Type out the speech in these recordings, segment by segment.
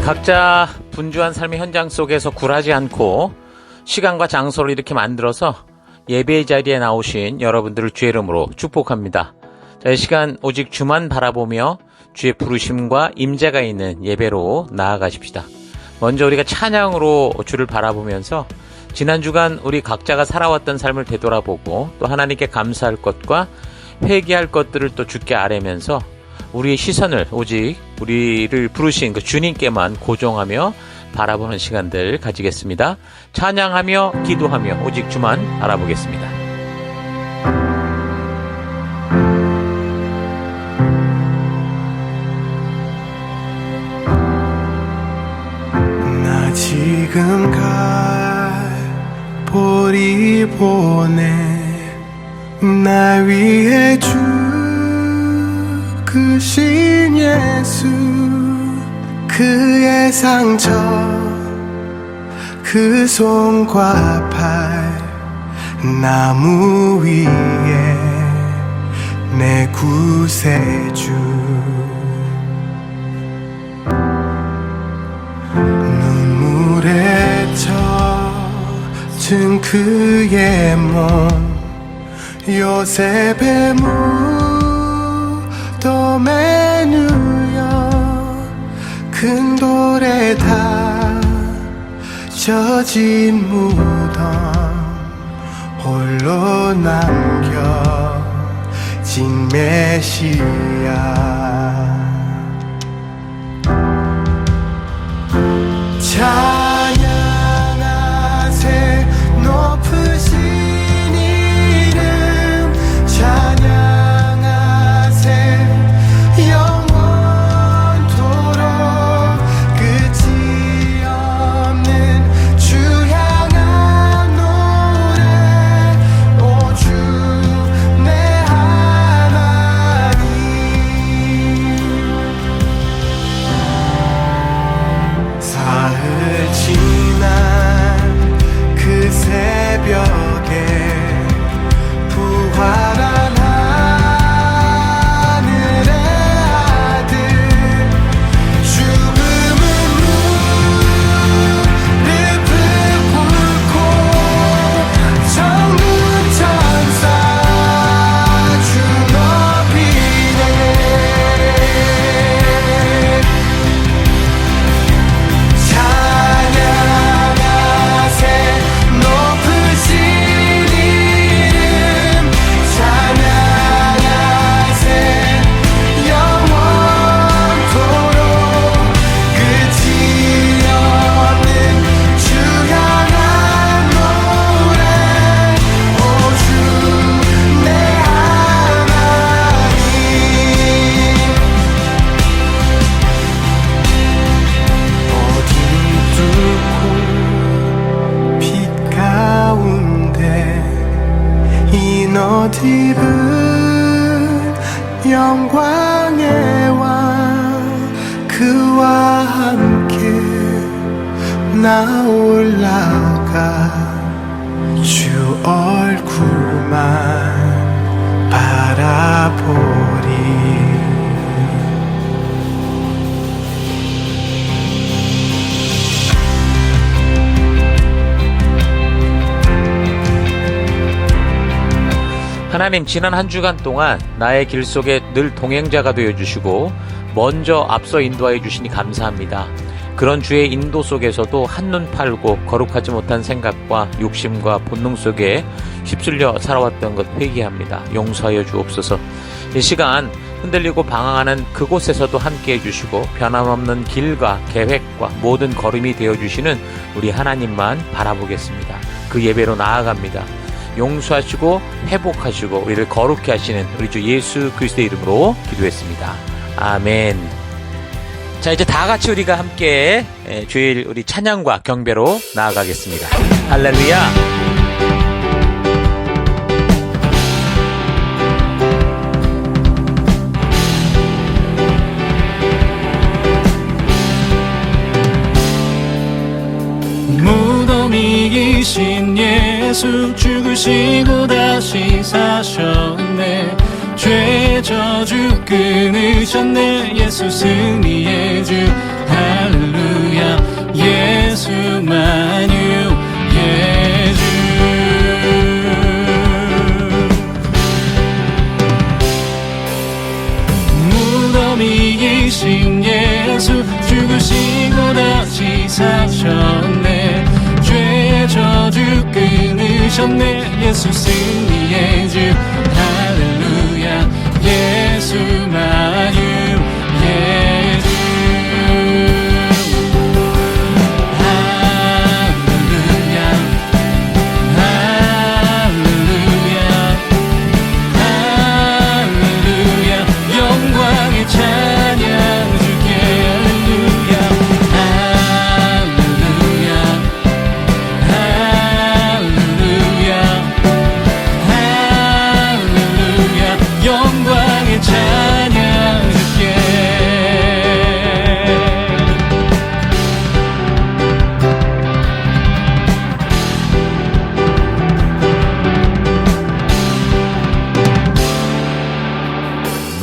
각자 분주한 삶의 현장 속에서 굴하지 않고 시간과 장소를 이렇게 만들어서 예배의 자리에 나오신 여러분들을 주의 이름으로 축복합니다. 이 시간 오직 주만 바라보며 주의 부르심과 임재가 있는 예배로 나아가십시다. 먼저 우리가 찬양으로 주를 바라보면서 지난 주간 우리 각자가 살아왔던 삶을 되돌아보고 또 하나님께 감사할 것과 회개할 것들을 또 주께 아뢰면서 우리의 시선을 오직 우리를 부르신 그 주님께만 고정하며 바라보는 시간들 가지겠습니다. 찬양하며 기도하며 오직 주만 바라보겠습니다. 나 지금 갈보리 보내 나 위해 죽으신 예수 그의 상처 그 손과 팔 나무 위에 내 구세주 눈물에 젖은 그의 몸 요셉의 무덤에 누여 큰 돌에 젖은 무덤 홀로 남겨진 메시아 찬양하세 높으신 이름 찬양하세 영원토록 끝이 없는 주 향한 노래 오 주 내 하나님 사흘 지난 그 새벽에 부활한 하늘의 아들 죽음은 무릎을 꿇고 정군 천사 주 높이네 찬양하세 높으신 이름 찬양하세 영원토록 끝이 없는 주 향한 노래 오 주 내 하나님 어둠 뚫고 빛 가운데 이 너디은 영광의 왕 그와 함께 나 올라가 주 얼굴만 바라보리 하나님, 지난 한 주간 동안 나의 길 속에 늘 동행자가 되어주시고 먼저 앞서 인도하여 주시니 감사합니다. 그런 주의 인도 속에서도 한눈 팔고 거룩하지 못한 생각과 욕심과 본능 속에 휩쓸려 살아왔던 것 회개합니다. 용서하여 주옵소서. 이 시간 흔들리고 방황하는 그곳에서도 함께해 주시고 변함없는 길과 계획과 모든 걸음이 되어주시는 우리 하나님만 바라보겠습니다. 그 예배로 나아갑니다. 용서하시고 회복하시고 우리를 거룩히 하시는 우리 주 예수 그리스도의 이름으로 기도했습니다. 아멘. 자, 이제 다 같이 우리가 함께 주일 우리 찬양과 경배로 나아가겠습니다. 할렐루야. 무덤이 이긴 예수 죽으시고 다시 사셨네 죄 저주 끊으셨네 예수 승리의 주 할렐루야 예수만 유예 주. 무덤이이신 예수 죽으시고 다시 사셨네. 죄의 저주 끊으셨네. 예수 승리의 주 할렐루야 예수만 유예 주. 할렐루야 할렐루야 할렐루야 영광의 찬양 주께 할렐루야 할렐루야 할렐루야 할렐루야 영광의 찬양 주께.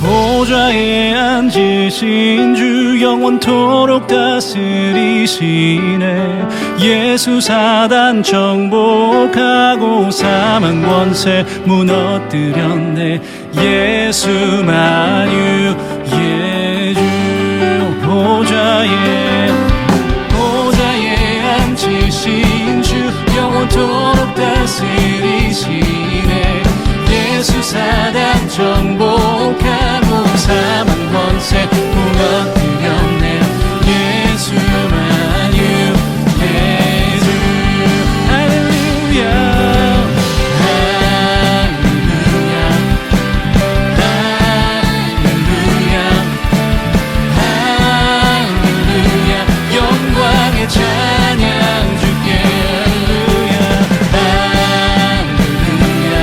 보좌에 앉으신 주 영원토록 다스리시네. 예수 사단 정복하고 사망 권세 무너뜨렸네. 예수만 유예 주. 보좌에 앉으신 주 영원토록 다스리시네. 예수 사단 정복하고 사망 권세 무너뜨렸네. 예수만 유예 주. 할렐루야 할렐루야 할렐루야 할렐루야 영광의 찬양 주께 할렐루야 할렐루야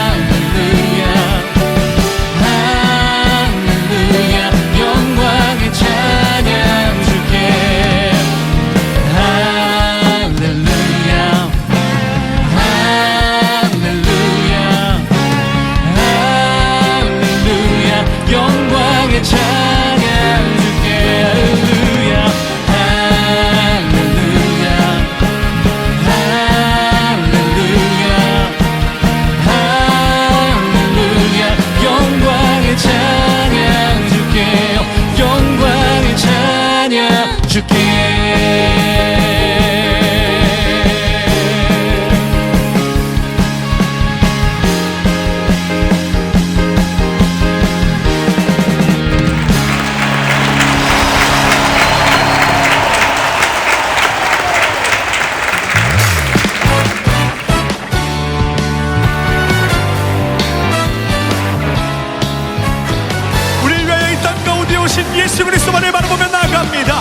할렐루야 할렐루야 영광의 찬양 주께 할렐루야 할렐루야 할렐루야 영광의 찬양 주께 할렐루야 할렐루야 할렐루야 할렐루야 영광의 찬양 주께요. 영광의 찬양 주께. 우리를 위하여 이 땅 가운데 오신 예수 그리스도만을 바라보며 나아갑니다.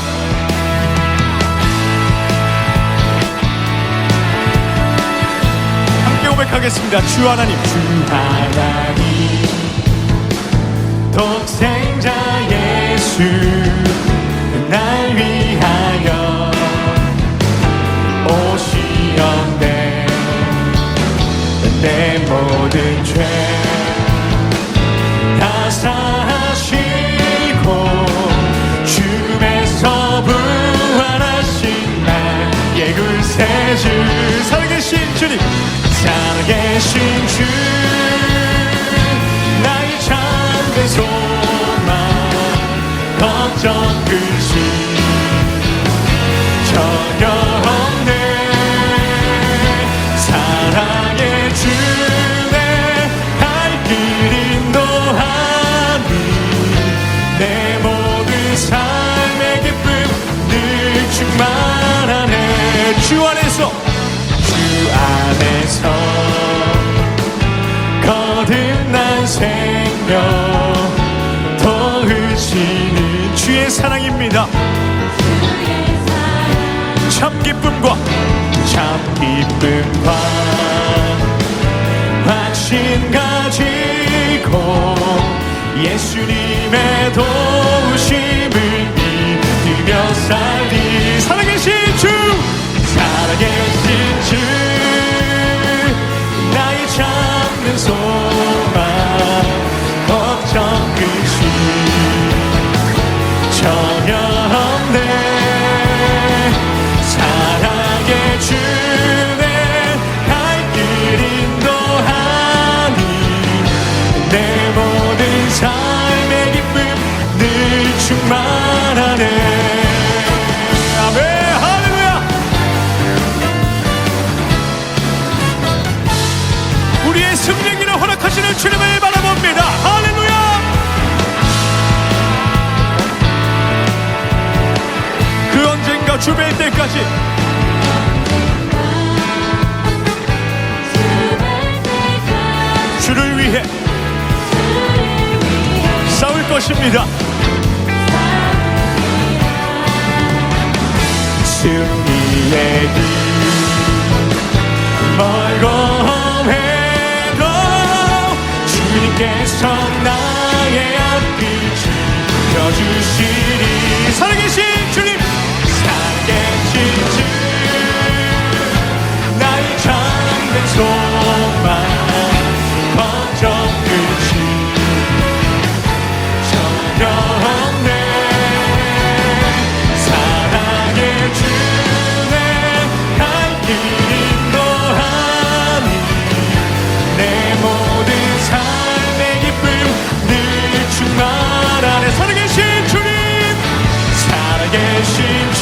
함께 고백하겠습니다. 주 하나님, 주 하나님, 독생자 예수 날 위하여 오시었네. 내 모든 죄 다 사하시고 죽음에서 부활하신 나의 구세주. 살아계신 주님, 살아계신 주 나의 참된 소망 걱정 근심 전혀 없네. 사랑의 주내 갈 길 인도하니 내 모든 삶의 기쁨 늘 충만하네. 주 안에서 거듭난 생명 더으시는 주의 사랑입니다. 참 기쁨과 확신 가지고 예수님의 도우심을 믿으며 살리. 살아계신 주, 살아계신 주 나의 참는 소망 걱정 끝이 승리의 길을 허락하시는 주님을 바라봅니다. 할렐루야. 그 언젠가 주변 때까지 주를 위해 싸울 것입니다. 승리의 길 멀고 험해도 주님께서 나의 앞빛을 펴주시리. 살아계신 주님, 살아계신 주, 나의 참된 소망 번쩍 끝이 전혀 없네. 사랑의 주내 갈 길 인도하니 내 모든 삶의 기쁨 늘 충만하네. 살아계신 주님, 살아계신 주,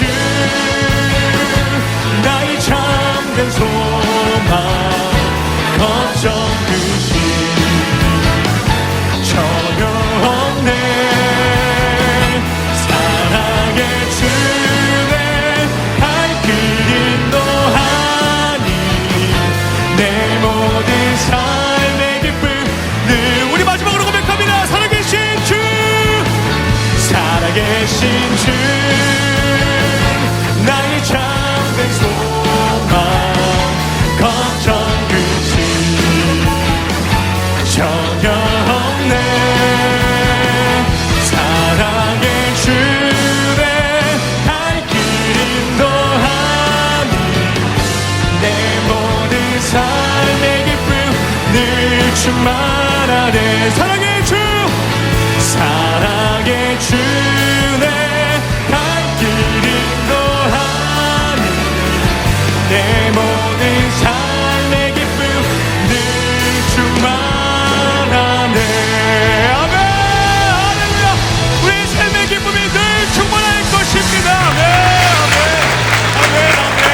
나의 참된 소망 걱정 끝이 전혀 없네. 사랑의 주내 갈 길 인도하니 내 모든 삶의 기쁨 늘. 우리 마지막으로 고백합니다. 살아계신 주, 살아계신 주, 나의 참된 소망 걱정 끝이 전혀 없네. 사랑의 주내 갈 길 인도하니 내 모든 삶의 기쁨 늘 충만하네. 사랑의 주, 사랑의 주내 갈 길 인도하니 내 모든 삶의 기쁨 늘 충만하네. 아멘. 할렐루야. 우리 삶의 기쁨이 늘 충만할 것입니다. 아멘. 아멘. 아멘. 아멘.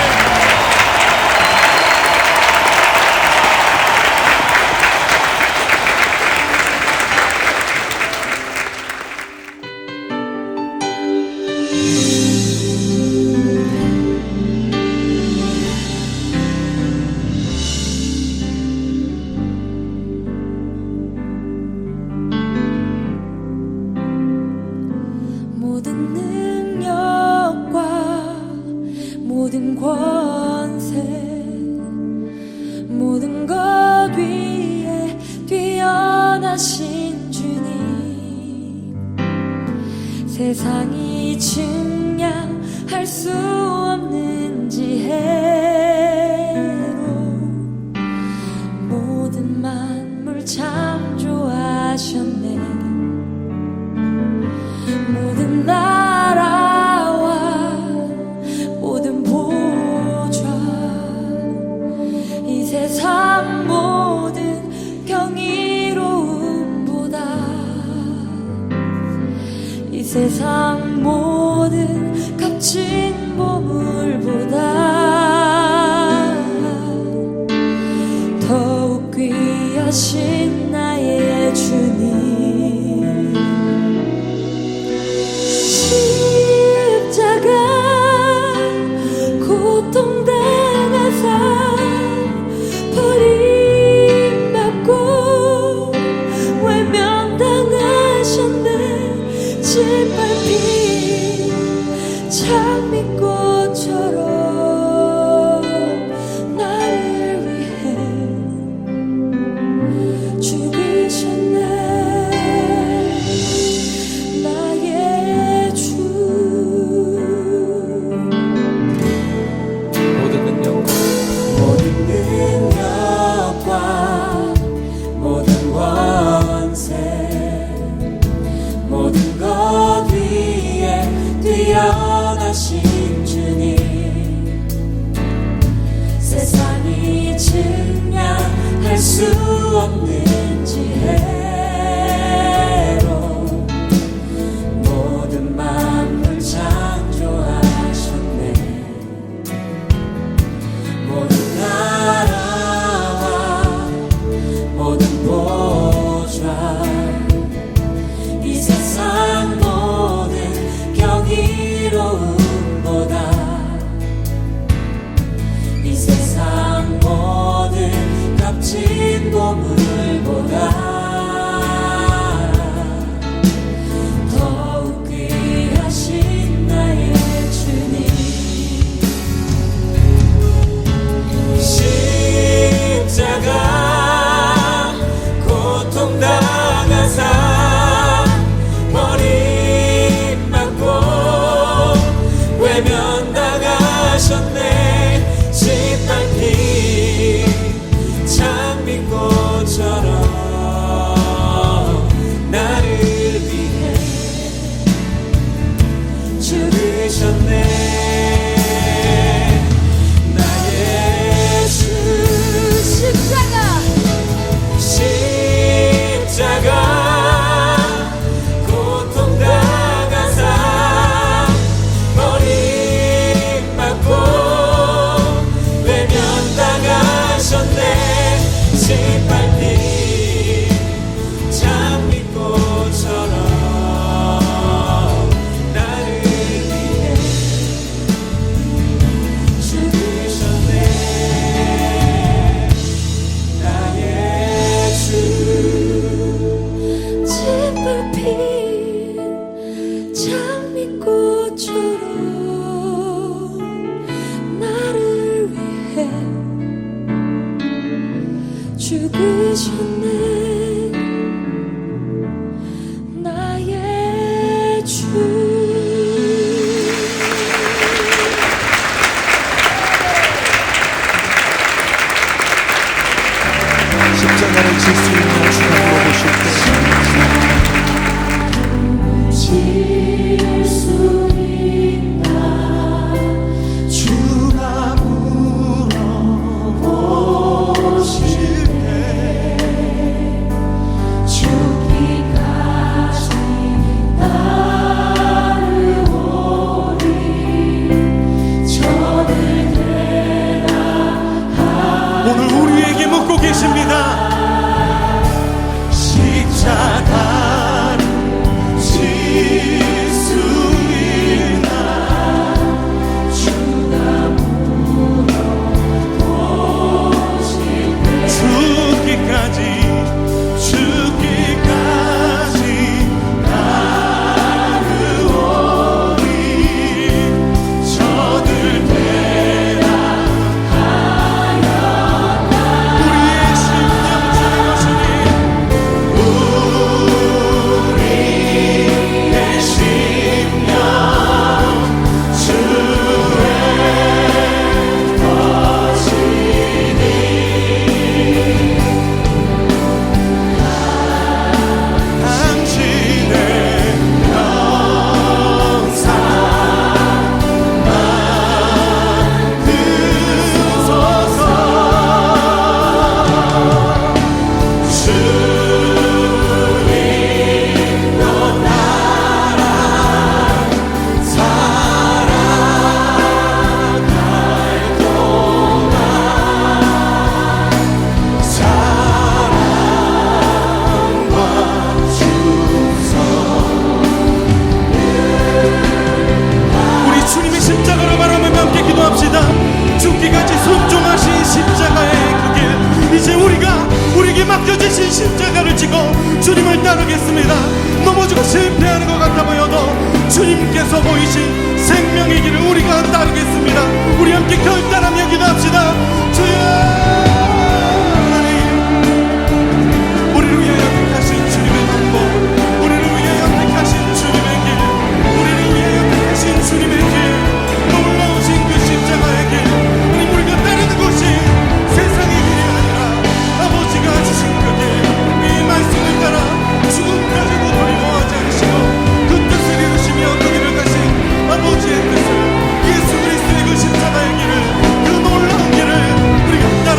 모든 능력과 모든 권세 모든 것 위에 뛰어나신 주님, 세상이 증량할 수 없는 지혜로 모든 만물 창조하셨네. 모든 나라와 모든 보좌, 이 세상 모든 경이로움보다, 이 세상 모든 값진 보물보다 더욱 귀하신 나의 주님, 십자가 고통당하사 버림받고 외면당하셨네. 짓밟힌 장미 되셨네 나의 주 십자가를 질 수 있냐 주가 물어보실 때 질 수 있나 주가 물어보실 때 죽기까지 따르오리 저를 대라 오늘 우리에게 묻고 계십니다. 십자가를 질 수 있나 주가 물어보실 때 죽기까지 죽기까지 따르오리 저들 우리의 심령 주는 우리의 심령 주의 것이니 당신의 영상만 드소서 주님도 나랑 살아갈 동안 사랑과 충성 우리 주님의 십자가를 바라보며 함께 기도합시다. 죽기까지 순종하신 십자가의 그 길, 이제 우리에게 맡겨주신 십자가를 지고 주님을 따르겠습니다. 넘어지고 실패하는 것 같아 보여도 주님께서 보이신 생명의 길을 우리가 따르겠습니다. 우리 함께 결단하며 기도합시다. 주여 하나님, 우리를 위하여 택하신 주님의 방법, 우리를 위하여 택하신 주님의 길, 우리를 위하여 택하신 주님의 길, 놀라우신 그 십자가의 길, 하나님, 우리가 따르는 것이 세상의 길이 아니라 아버지가 주신 그 길, 이 말씀을 따라 죽음까지 두려워하지 않으시고 그 뜻을 이루시며 그 길을 가신 아버지의 뜻을, 예수 그리스도의 그 십자가의 길을, 그 놀라운 길을 우리가 따라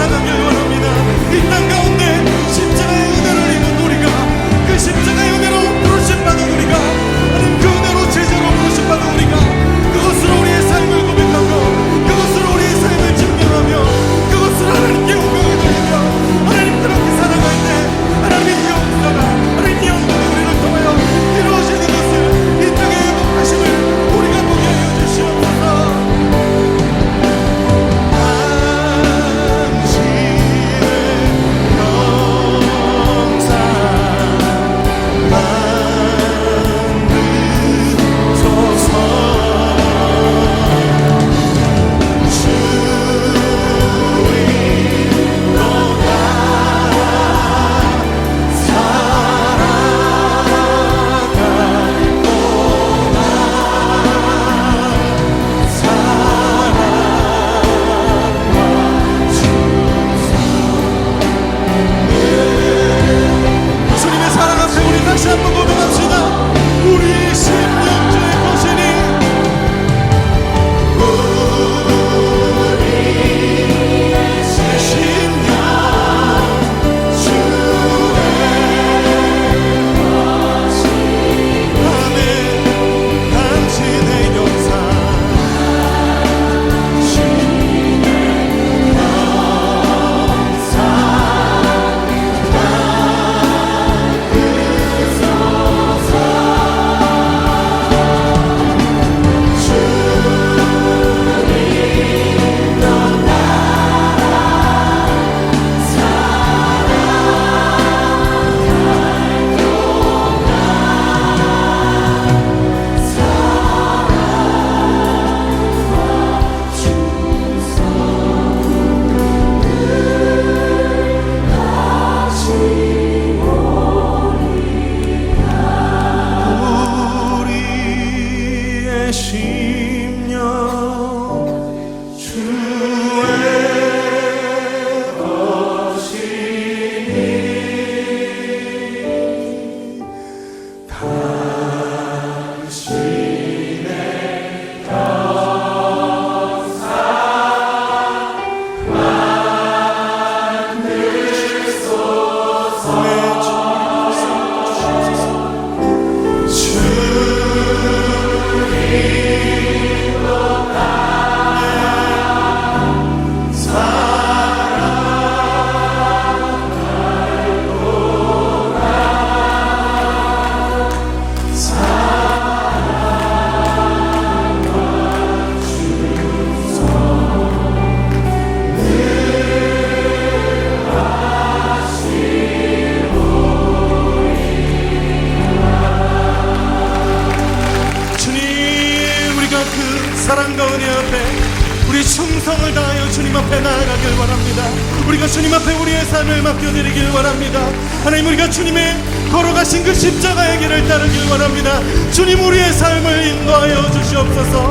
우리가 주님 앞에 우리의 삶을 맡겨드리길 원합니다. 하나님, 우리가 주님의 걸어가신 그 십자가의 길을 따르길 원합니다. 주님, 우리의 삶을 인도하여 주시옵소서.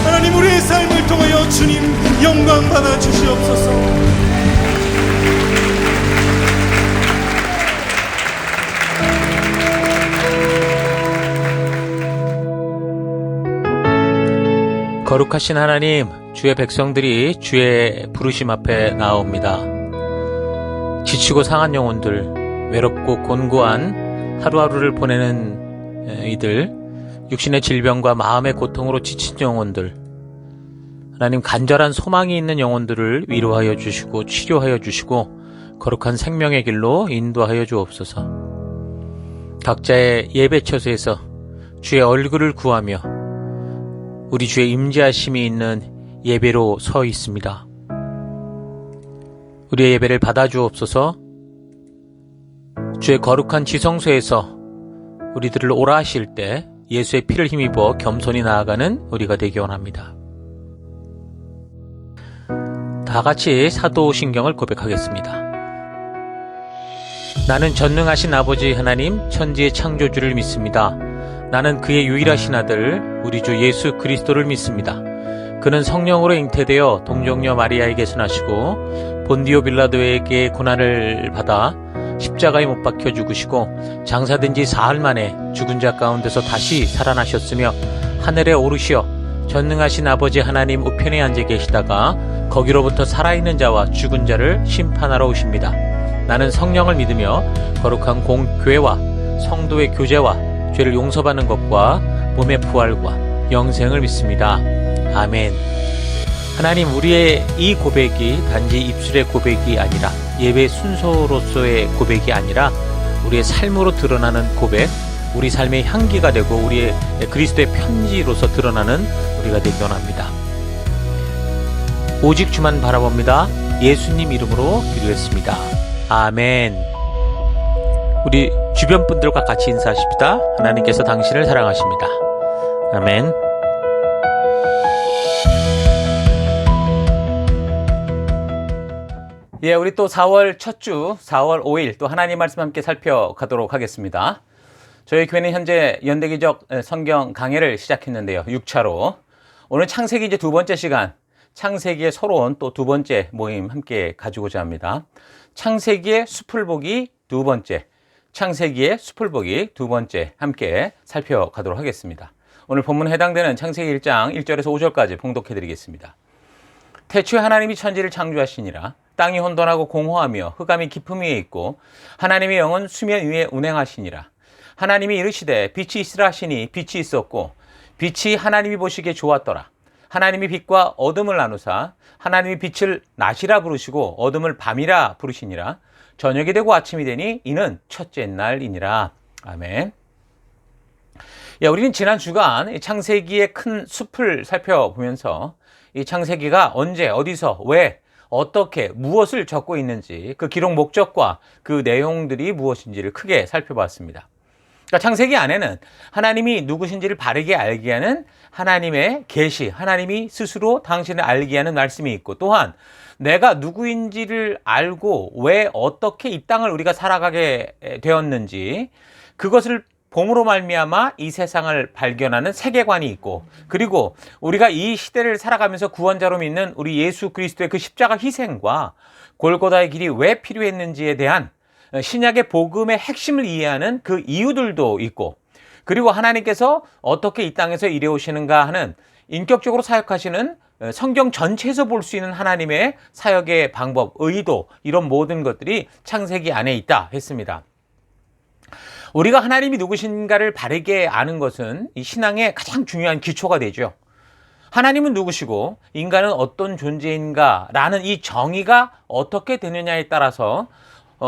하나님, 우리의 삶을 통하여 주님 영광 받아 주시옵소서. 거룩하신 하나님, 주의 백성들이 주의 부르심 앞에 나옵니다. 지치고 상한 영혼들, 외롭고 곤고한 하루하루를 보내는 이들, 육신의 질병과 마음의 고통으로 지친 영혼들, 하나님, 간절한 소망이 있는 영혼들을 위로하여 주시고 치료하여 주시고 거룩한 생명의 길로 인도하여 주옵소서. 각자의 예배 처소에서 주의 얼굴을 구하며 우리 주의 임재하심이 있는 예배로 서 있습니다. 우리의 예배를 받아주옵소서. 주의 거룩한 지성소에서 우리들을 오라 하실 때 예수의 피를 힘입어 겸손히 나아가는 우리가 되기 원합니다. 다 같이 사도신경을 고백하겠습니다. 나는 전능하신 아버지 하나님, 천지의 창조주를 믿습니다. 나는 그의 유일하신 아들 우리 주 예수 그리스도를 믿습니다. 그는 성령으로 잉태되어 동정녀 마리아에게서 나시고 본디오 빌라도에게 고난을 받아 십자가에 못 박혀 죽으시고 장사된 지 사흘 만에 죽은 자 가운데서 다시 살아나셨으며 하늘에 오르시어 전능하신 아버지 하나님 우편에 앉아 계시다가 거기로부터 살아있는 자와 죽은 자를 심판하러 오십니다. 나는 성령을 믿으며 거룩한 공교회와 성도의 교제와 죄를 용서받는 것과 몸의 부활과 영생을 믿습니다. 아멘. 하나님, 우리의 이 고백이 단지 입술의 고백이 아니라 예배 순서로서의 고백이 아니라 우리의 삶으로 드러나는 고백, 우리 삶의 향기가 되고 우리의 그리스도의 편지로서 드러나는 우리가 되기 원합니다. 오직 주만 바라봅니다. 예수님 이름으로 기도했습니다. 아멘. 우리 주변 분들과 같이 인사하십시다. 하나님께서 당신을 사랑하십니다. 아멘. 예, 우리 또 4월 첫 주, 4월 5일 또 하나님 말씀 함께 살펴가도록 하겠습니다. 저희 교회는 현재 연대기적 성경 강해를 시작했는데요. 6차로. 오늘 창세기 이제 두 번째 시간, 창세기의 서러운 또 두 번째 모임 함께 가지고자 합니다. 창세기의 숲을 보기 두 번째, 창세기의 숲을 보기 두 번째 함께 살펴가도록 하겠습니다. 오늘 본문에 해당되는 창세기 1장 1절에서 5절까지 봉독해 드리겠습니다. 태초에 하나님이 천지를 창조하시니라. 땅이 혼돈하고 공허하며 흑암이 깊음 위에 있고 하나님의 영은 수면 위에 운행하시니라. 하나님이 이르시되 빛이 있으라 하시니 빛이 있었고 빛이 하나님이 보시기에 좋았더라. 하나님이 빛과 어둠을 나누사 하나님이 빛을 낮이라 부르시고 어둠을 밤이라 부르시니라. 저녁이 되고 아침이 되니 이는 첫째 날이니라. 아멘. 우리는 지난 주간 창세기의 큰 숲을 살펴보면서 이 창세기가 언제, 어디서, 왜, 어떻게, 무엇을 적고 있는지 그 기록 목적과 그 내용들이 무엇인지를 크게 살펴봤습니다. 그러니까 창세기 안에는 하나님이 누구신지를 바르게 알게 하는 하나님의 계시, 하나님이 스스로 당신을 알게 하는 말씀이 있고, 또한 내가 누구인지를 알고 왜 어떻게 이 땅을 우리가 살아가게 되었는지 그것을 봄으로 말미암아 이 세상을 발견하는 세계관이 있고, 그리고 우리가 이 시대를 살아가면서 구원자로 믿는 우리 예수 그리스도의 그 십자가 희생과 골고다의 길이 왜 필요했는지에 대한 신약의 복음의 핵심을 이해하는 그 이유들도 있고, 그리고 하나님께서 어떻게 이 땅에서 일해 오시는가 하는 인격적으로 사역하시는 성경 전체에서 볼 수 있는 하나님의 사역의 방법, 의도, 이런 모든 것들이 창세기 안에 있다 했습니다. 우리가 하나님이 누구신가를 바르게 아는 것은 이 신앙의 가장 중요한 기초가 되죠. 하나님은 누구시고 인간은 어떤 존재인가라는 이 정의가 어떻게 되느냐에 따라서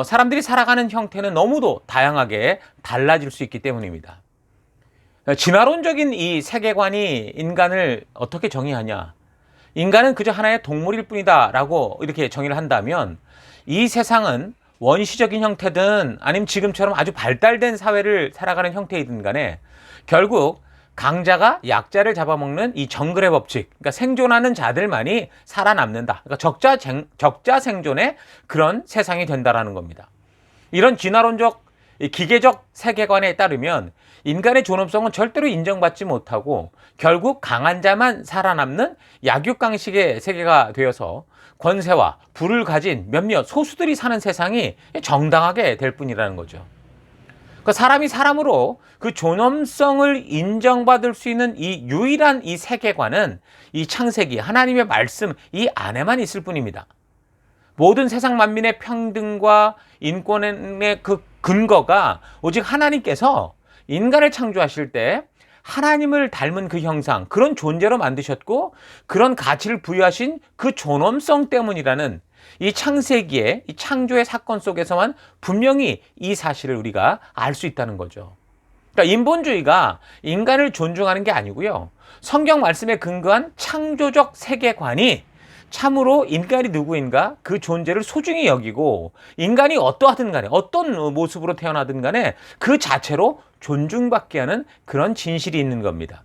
사람들이 살아가는 형태는 너무도 다양하게 달라질 수 있기 때문입니다. 진화론적인 이 세계관이 인간을 어떻게 정의하냐? 인간은 그저 하나의 동물일 뿐이다 라고 이렇게 정의를 한다면, 이 세상은 원시적인 형태든 아니면 지금처럼 아주 발달된 사회를 살아가는 형태이든 간에 결국 강자가 약자를 잡아먹는 이 정글의 법칙, 그러니까 생존하는 자들만이 살아남는다. 그러니까 적자 생존의 그런 세상이 된다라는 겁니다. 이런 진화론적 기계적 세계관에 따르면 인간의 존엄성은 절대로 인정받지 못하고 결국 강한 자만 살아남는 약육강식의 세계가 되어서 권세와 부를 가진 몇몇 소수들이 사는 세상이 정당하게 될 뿐이라는 거죠. 그러니까 사람이 사람으로 그 존엄성을 인정받을 수 있는 이 유일한 이 세계관은 이 창세기 하나님의 말씀 이 안에만 있을 뿐입니다. 모든 세상 만민의 평등과 인권의 그 근거가 오직 하나님께서 인간을 창조하실 때 하나님을 닮은 그 형상, 그런 존재로 만드셨고 그런 가치를 부여하신 그 존엄성 때문이라는 이 창세기의 이 창조의 사건 속에서만 분명히 이 사실을 우리가 알 수 있다는 거죠. 그러니까 인본주의가 인간을 존중하는 게 아니고요. 성경 말씀에 근거한 창조적 세계관이 참으로 인간이 누구인가 그 존재를 소중히 여기고 인간이 어떠하든 간에 어떤 모습으로 태어나든 간에 그 자체로 존중받게 하는 그런 진실이 있는 겁니다.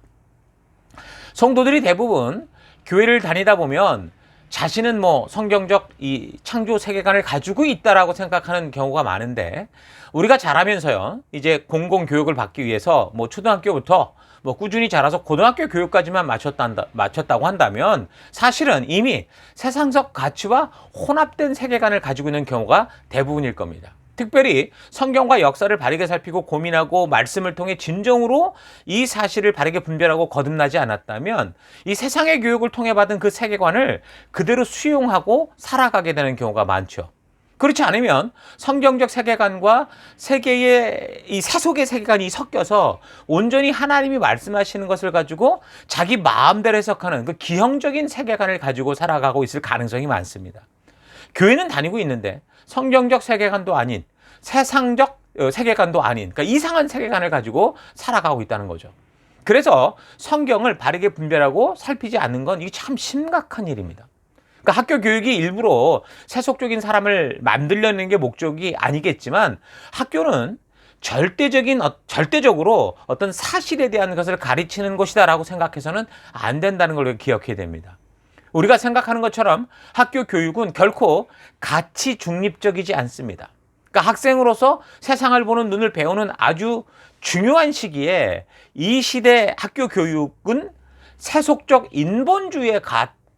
성도들이 대부분 교회를 다니다 보면 자신은 성경적 이 창조 세계관을 가지고 있다라고 생각하는 경우가 많은데 우리가 자라면서요 이제 공공교육을 받기 위해서 초등학교부터 꾸준히 자라서 고등학교 교육까지만 마쳤다고 한다면 사실은 이미 세상적 가치와 혼합된 세계관을 가지고 있는 경우가 대부분일 겁니다. 특별히 성경과 역사를 바르게 살피고 고민하고 말씀을 통해 진정으로 이 사실을 바르게 분별하고 거듭나지 않았다면 이 세상의 교육을 통해 받은 그 세계관을 그대로 수용하고 살아가게 되는 경우가 많죠. 그렇지 않으면 성경적 세계관과 세계의 이 세속의 세계관이 섞여서 온전히 하나님이 말씀하시는 것을 가지고 자기 마음대로 해석하는 그 기형적인 세계관을 가지고 살아가고 있을 가능성이 많습니다. 교회는 다니고 있는데 성경적 세계관도 아닌 세상적 세계관도 아닌 그러니까 이상한 세계관을 가지고 살아가고 있다는 거죠. 그래서 성경을 바르게 분별하고 살피지 않는 건 이게 참 심각한 일입니다. 그러니까 학교 교육이 일부러 세속적인 사람을 만들려는 게 목적이 아니겠지만 학교는 절대적으로 어떤 사실에 대한 것을 가르치는 것이다라고 생각해서는 안 된다는 걸 기억해야 됩니다. 우리가 생각하는 것처럼 학교 교육은 결코 가치 중립적이지 않습니다. 그러니까 학생으로서 세상을 보는 눈을 배우는 아주 중요한 시기에 이 시대 학교 교육은 세속적 인본주의의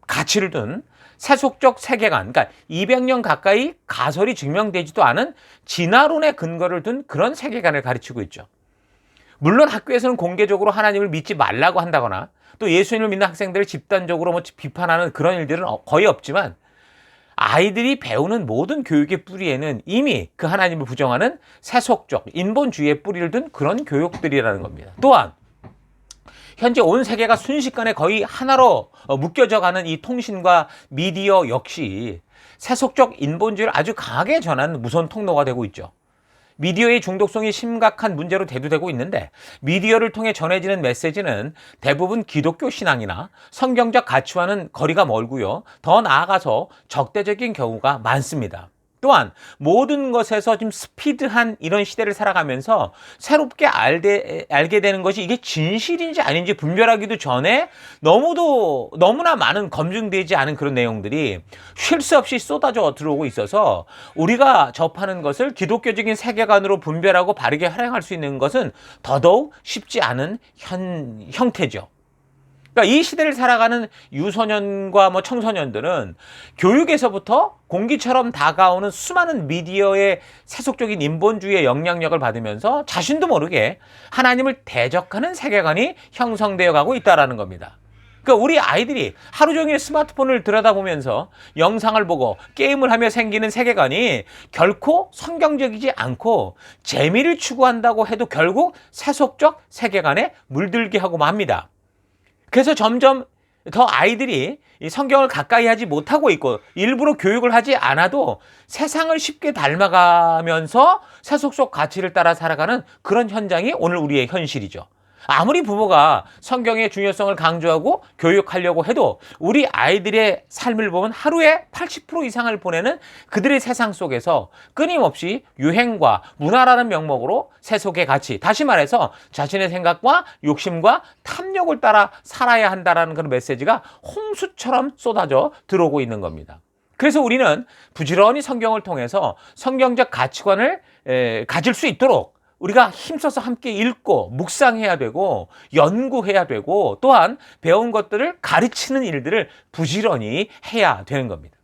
가치를 둔 세속적 세계관, 그러니까 200년 가까이 가설이 증명되지도 않은 진화론의 근거를 둔 그런 세계관을 가르치고 있죠. 물론 학교에서는 공개적으로 하나님을 믿지 말라고 한다거나 또 예수님을 믿는 학생들을 집단적으로 비판하는 그런 일들은 거의 없지만 아이들이 배우는 모든 교육의 뿌리에는 이미 그 하나님을 부정하는 세속적 인본주의의 뿌리를 둔 그런 교육들이라는 겁니다. 또한 현재 온 세계가 순식간에 거의 하나로 묶여져가는 이 통신과 미디어 역시 세속적 인본주의를 아주 강하게 전하는 무서운 통로가 되고 있죠. 미디어의 중독성이 심각한 문제로 대두되고 있는데 미디어를 통해 전해지는 메시지는 대부분 기독교 신앙이나 성경적 가치와는 거리가 멀고요. 더 나아가서 적대적인 경우가 많습니다. 또한 모든 것에서 좀 스피드한 이런 시대를 살아가면서 새롭게 알게 되는 것이 이게 진실인지 아닌지 분별하기도 전에 너무나 많은 검증되지 않은 그런 내용들이 쉴 새 없이 쏟아져 들어오고 있어서 우리가 접하는 것을 기독교적인 세계관으로 분별하고 바르게 활용할 수 있는 것은 더더욱 쉽지 않은 형태죠. 그러니까 이 시대를 살아가는 유소년과 청소년들은 교육에서부터 공기처럼 다가오는 수많은 미디어의 세속적인 인본주의의 영향력을 받으면서 자신도 모르게 하나님을 대적하는 세계관이 형성되어 가고 있다는 겁니다. 그러니까 우리 아이들이 하루 종일 스마트폰을 들여다보면서 영상을 보고 게임을 하며 생기는 세계관이 결코 성경적이지 않고 재미를 추구한다고 해도 결국 세속적 세계관에 물들게 하고 맙니다. 그래서 점점 더 아이들이 이 성경을 가까이 하지 못하고 있고 일부러 교육을 하지 않아도 세상을 쉽게 닮아가면서 세속적 가치를 따라 살아가는 그런 현장이 오늘 우리의 현실이죠. 아무리 부모가 성경의 중요성을 강조하고 교육하려고 해도 우리 아이들의 삶을 보면 하루에 80% 이상을 보내는 그들의 세상 속에서 끊임없이 유행과 문화라는 명목으로 세속의 가치, 다시 말해서 자신의 생각과 욕심과 탐욕을 따라 살아야 한다는 그런 메시지가 홍수처럼 쏟아져 들어오고 있는 겁니다. 그래서 우리는 부지런히 성경을 통해서 성경적 가치관을 가질 수 있도록 우리가 힘써서 함께 읽고 묵상해야 되고 연구해야 되고 또한 배운 것들을 가르치는 일들을 부지런히 해야 되는 겁니다.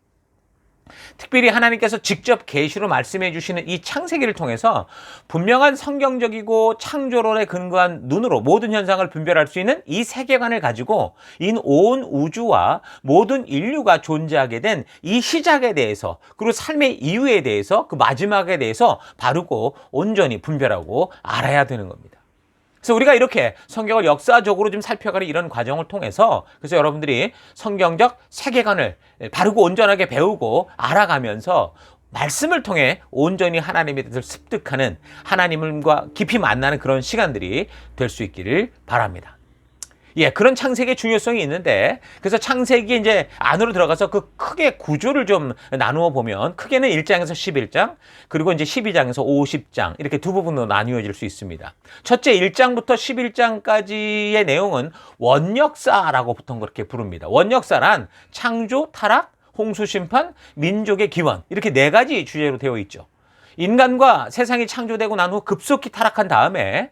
특별히 하나님께서 직접 계시로 말씀해 주시는 이 창세기를 통해서 분명한 성경적이고 창조론에 근거한 눈으로 모든 현상을 분별할 수 있는 이 세계관을 가지고 이 온 우주와 모든 인류가 존재하게 된 이 시작에 대해서 그리고 삶의 이유에 대해서 그 마지막에 대해서 바르고 온전히 분별하고 알아야 되는 겁니다. 그래서 우리가 이렇게 성경을 역사적으로 좀 살펴가는 이런 과정을 통해서 그래서 여러분들이 성경적 세계관을 바르고 온전하게 배우고 알아가면서 말씀을 통해 온전히 하나님에 대해서 습득하는 하나님과 깊이 만나는 그런 시간들이 될 수 있기를 바랍니다. 예, 그런 창세기의 중요성이 있는데 그래서 창세기 이제 안으로 들어가서 그 크게 구조를 좀 나누어 보면 크게는 1장에서 11장 그리고 이제 12장에서 50장 이렇게 두 부분으로 나뉘어질 수 있습니다. 첫째 1장부터 11장까지의 내용은 원역사라고 보통 그렇게 부릅니다. 원역사란 창조, 타락, 홍수 심판, 민족의 기원 이렇게 네 가지 주제로 되어 있죠. 인간과 세상이 창조되고 난 후 급속히 타락한 다음에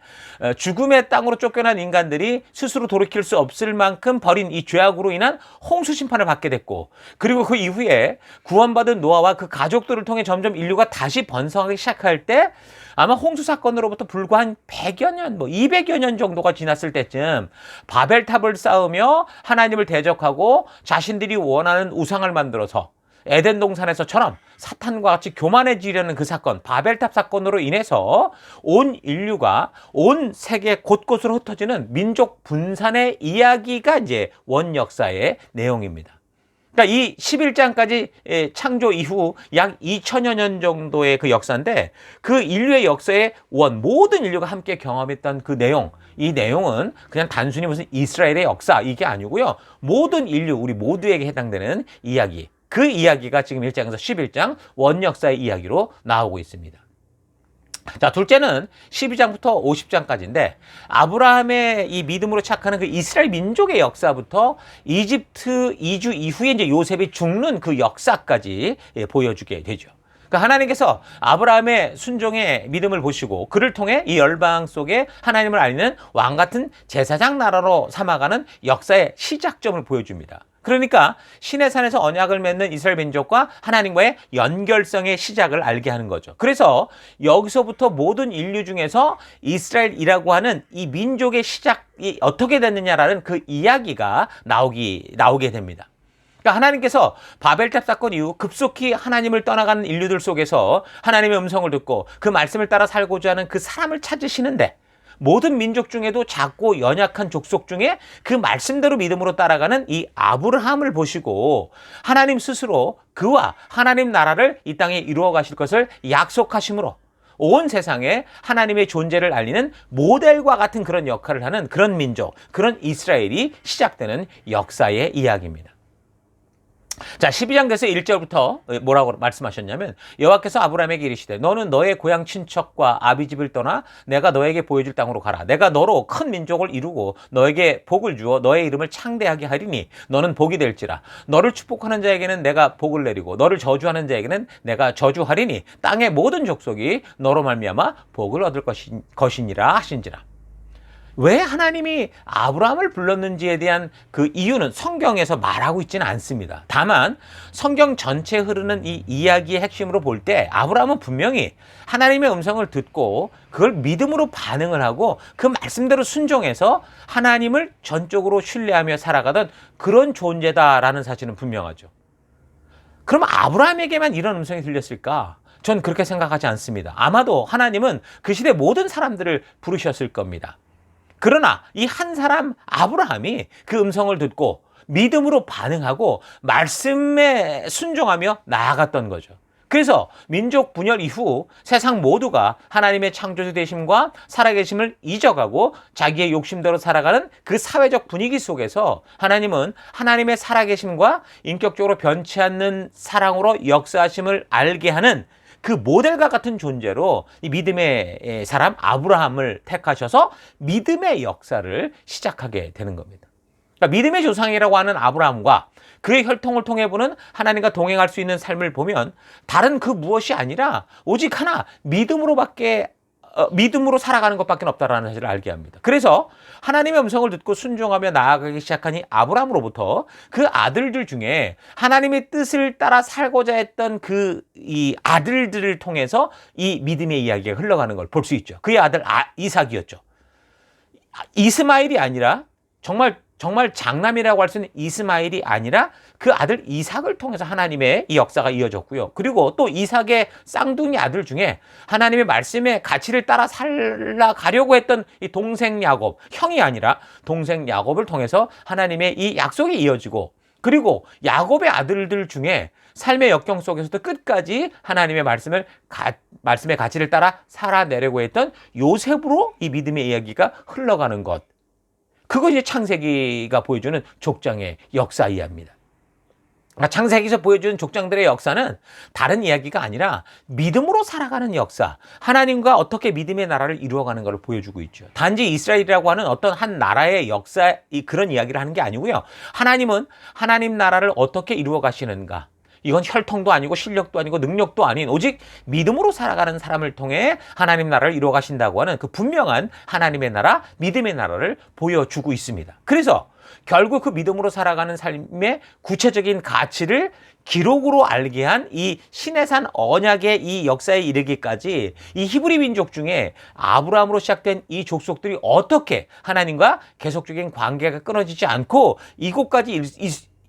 죽음의 땅으로 쫓겨난 인간들이 스스로 돌이킬 수 없을 만큼 벌인 이 죄악으로 인한 홍수 심판을 받게 됐고 그리고 그 이후에 구원받은 노아와 그 가족들을 통해 점점 인류가 다시 번성하기 시작할 때 아마 홍수 사건으로부터 불과 한 100여 년, 200여 년 정도가 지났을 때쯤 바벨탑을 쌓으며 하나님을 대적하고 자신들이 원하는 우상을 만들어서 에덴 동산에서처럼 사탄과 같이 교만해지려는 그 사건, 바벨탑 사건으로 인해서 온 인류가 온 세계 곳곳으로 흩어지는 민족 분산의 이야기가 이제 원역사의 내용입니다. 그러니까 이 11장까지 창조 이후 약 2000여 년 정도의 그 역사인데 그 인류의 역사의 모든 인류가 함께 경험했던 그 내용, 이 내용은 그냥 단순히 무슨 이스라엘의 역사 이게 아니고요. 모든 인류, 우리 모두에게 해당되는 이야기. 그 이야기가 지금 1장에서 11장 원역사의 이야기로 나오고 있습니다. 자, 둘째는 12장부터 50장까지인데 아브라함의 이 믿음으로 착하는 그 이스라엘 민족의 역사부터 이집트 이주 이후에 이제 요셉이 죽는 그 역사까지 보여주게 되죠. 그러니까 하나님께서 아브라함의 순종의 믿음을 보시고 그를 통해 이 열방 속에 하나님을 알리는 왕 같은 제사장 나라로 삼아가는 역사의 시작점을 보여줍니다. 그러니까 시내산에서 언약을 맺는 이스라엘 민족과 하나님과의 연결성의 시작을 알게 하는 거죠. 그래서 여기서부터 모든 인류 중에서 이스라엘이라고 하는 이 민족의 시작이 어떻게 됐느냐라는 그 이야기가 나오게 됩니다. 그러니까 하나님께서 바벨탑 사건 이후 급속히 하나님을 떠나가는 인류들 속에서 하나님의 음성을 듣고 그 말씀을 따라 살고자 하는 그 사람을 찾으시는데 모든 민족 중에도 작고 연약한 족속 중에 그 말씀대로 믿음으로 따라가는 이 아브라함을 보시고 하나님 스스로 그와 하나님 나라를 이 땅에 이루어 가실 것을 약속하심으로 온 세상에 하나님의 존재를 알리는 모델과 같은 그런 역할을 하는 그런 민족, 그런 이스라엘이 시작되는 역사의 이야기입니다. 자, 12장 돼서 1절부터 뭐라고 말씀하셨냐면 여호와께서 아브라함에게 이르시되 너는 너의 고향 친척과 아비 집을 떠나 내가 너에게 보여줄 땅으로 가라. 내가 너로 큰 민족을 이루고 너에게 복을 주어 너의 이름을 창대하게 하리니 너는 복이 될지라. 너를 축복하는 자에게는 내가 복을 내리고 너를 저주하는 자에게는 내가 저주하리니 땅의 모든 족속이 너로 말미암아 복을 얻을 것이니라 하신지라. 왜 하나님이 아브라함을 불렀는지에 대한 그 이유는 성경에서 말하고 있지는 않습니다. 다만 성경 전체에 흐르는 이 이야기의 핵심으로 볼 때 아브라함은 분명히 하나님의 음성을 듣고 그걸 믿음으로 반응을 하고 그 말씀대로 순종해서 하나님을 전적으로 신뢰하며 살아가던 그런 존재다라는 사실은 분명하죠. 그럼 아브라함에게만 이런 음성이 들렸을까? 전 그렇게 생각하지 않습니다. 아마도 하나님은 그 시대 모든 사람들을 부르셨을 겁니다. 그러나 이 한 사람 아브라함이 그 음성을 듣고 믿음으로 반응하고 말씀에 순종하며 나아갔던 거죠. 그래서 민족 분열 이후 세상 모두가 하나님의 창조주 되심과 살아계심을 잊어가고 자기의 욕심대로 살아가는 그 사회적 분위기 속에서 하나님은 하나님의 살아계심과 인격적으로 변치 않는 사랑으로 역사하심을 알게 하는 그 모델과 같은 존재로 이 믿음의 사람 아브라함을 택하셔서 믿음의 역사를 시작하게 되는 겁니다. 그러니까 믿음의 조상이라고 하는 아브라함과 그의 혈통을 통해 보는 하나님과 동행할 수 있는 삶을 보면 다른 그 무엇이 아니라 오직 하나 믿음으로 살아가는 것밖에 없다라는 사실을 알게 합니다. 그래서 하나님의 음성을 듣고 순종하며 나아가기 시작한 이 아브라함으로부터 그 아들들 중에 하나님의 뜻을 따라 살고자 했던 이 아들들을 통해서 이 믿음의 이야기가 흘러가는 걸 볼 수 있죠. 그의 아들 이삭이었죠. 이스마엘이 아니라 정말 장남이라고 할 수 있는 이스마엘이 아니라 그 아들 이삭을 통해서 하나님의 이 역사가 이어졌고요. 그리고 또 이삭의 쌍둥이 아들 중에 하나님의 말씀의 가치를 따라 살아가려고 했던 이 동생 야곱, 형이 아니라 동생 야곱을 통해서 하나님의 이 약속이 이어지고, 그리고 야곱의 아들들 중에 삶의 역경 속에서도 끝까지 하나님의 말씀의 가치를 따라 살아내려고 했던 요셉으로 이 믿음의 이야기가 흘러가는 것. 그것이 창세기가 보여주는 족장의 역사 이야기입니다. 창세기에서 보여주는 족장들의 역사는 다른 이야기가 아니라 믿음으로 살아가는 역사, 하나님과 어떻게 믿음의 나라를 이루어가는 것을 보여주고 있죠. 단지 이스라엘이라고 하는 어떤 한 나라의 역사, 그런 이야기를 하는 게 아니고요. 하나님은 하나님 나라를 어떻게 이루어 가시는가, 이건 혈통도 아니고 실력도 아니고 능력도 아닌 오직 믿음으로 살아가는 사람을 통해 하나님 나라를 이루어 가신다고 하는 그 분명한 하나님의 나라, 믿음의 나라를 보여주고 있습니다. 그래서 결국 그 믿음으로 살아가는 삶의 구체적인 가치를 기록으로 알게 한 이 시내산 언약의 이 역사에 이르기까지 이 히브리 민족 중에 아브라함으로 시작된 이 족속들이 어떻게 하나님과 계속적인 관계가 끊어지지 않고 이곳까지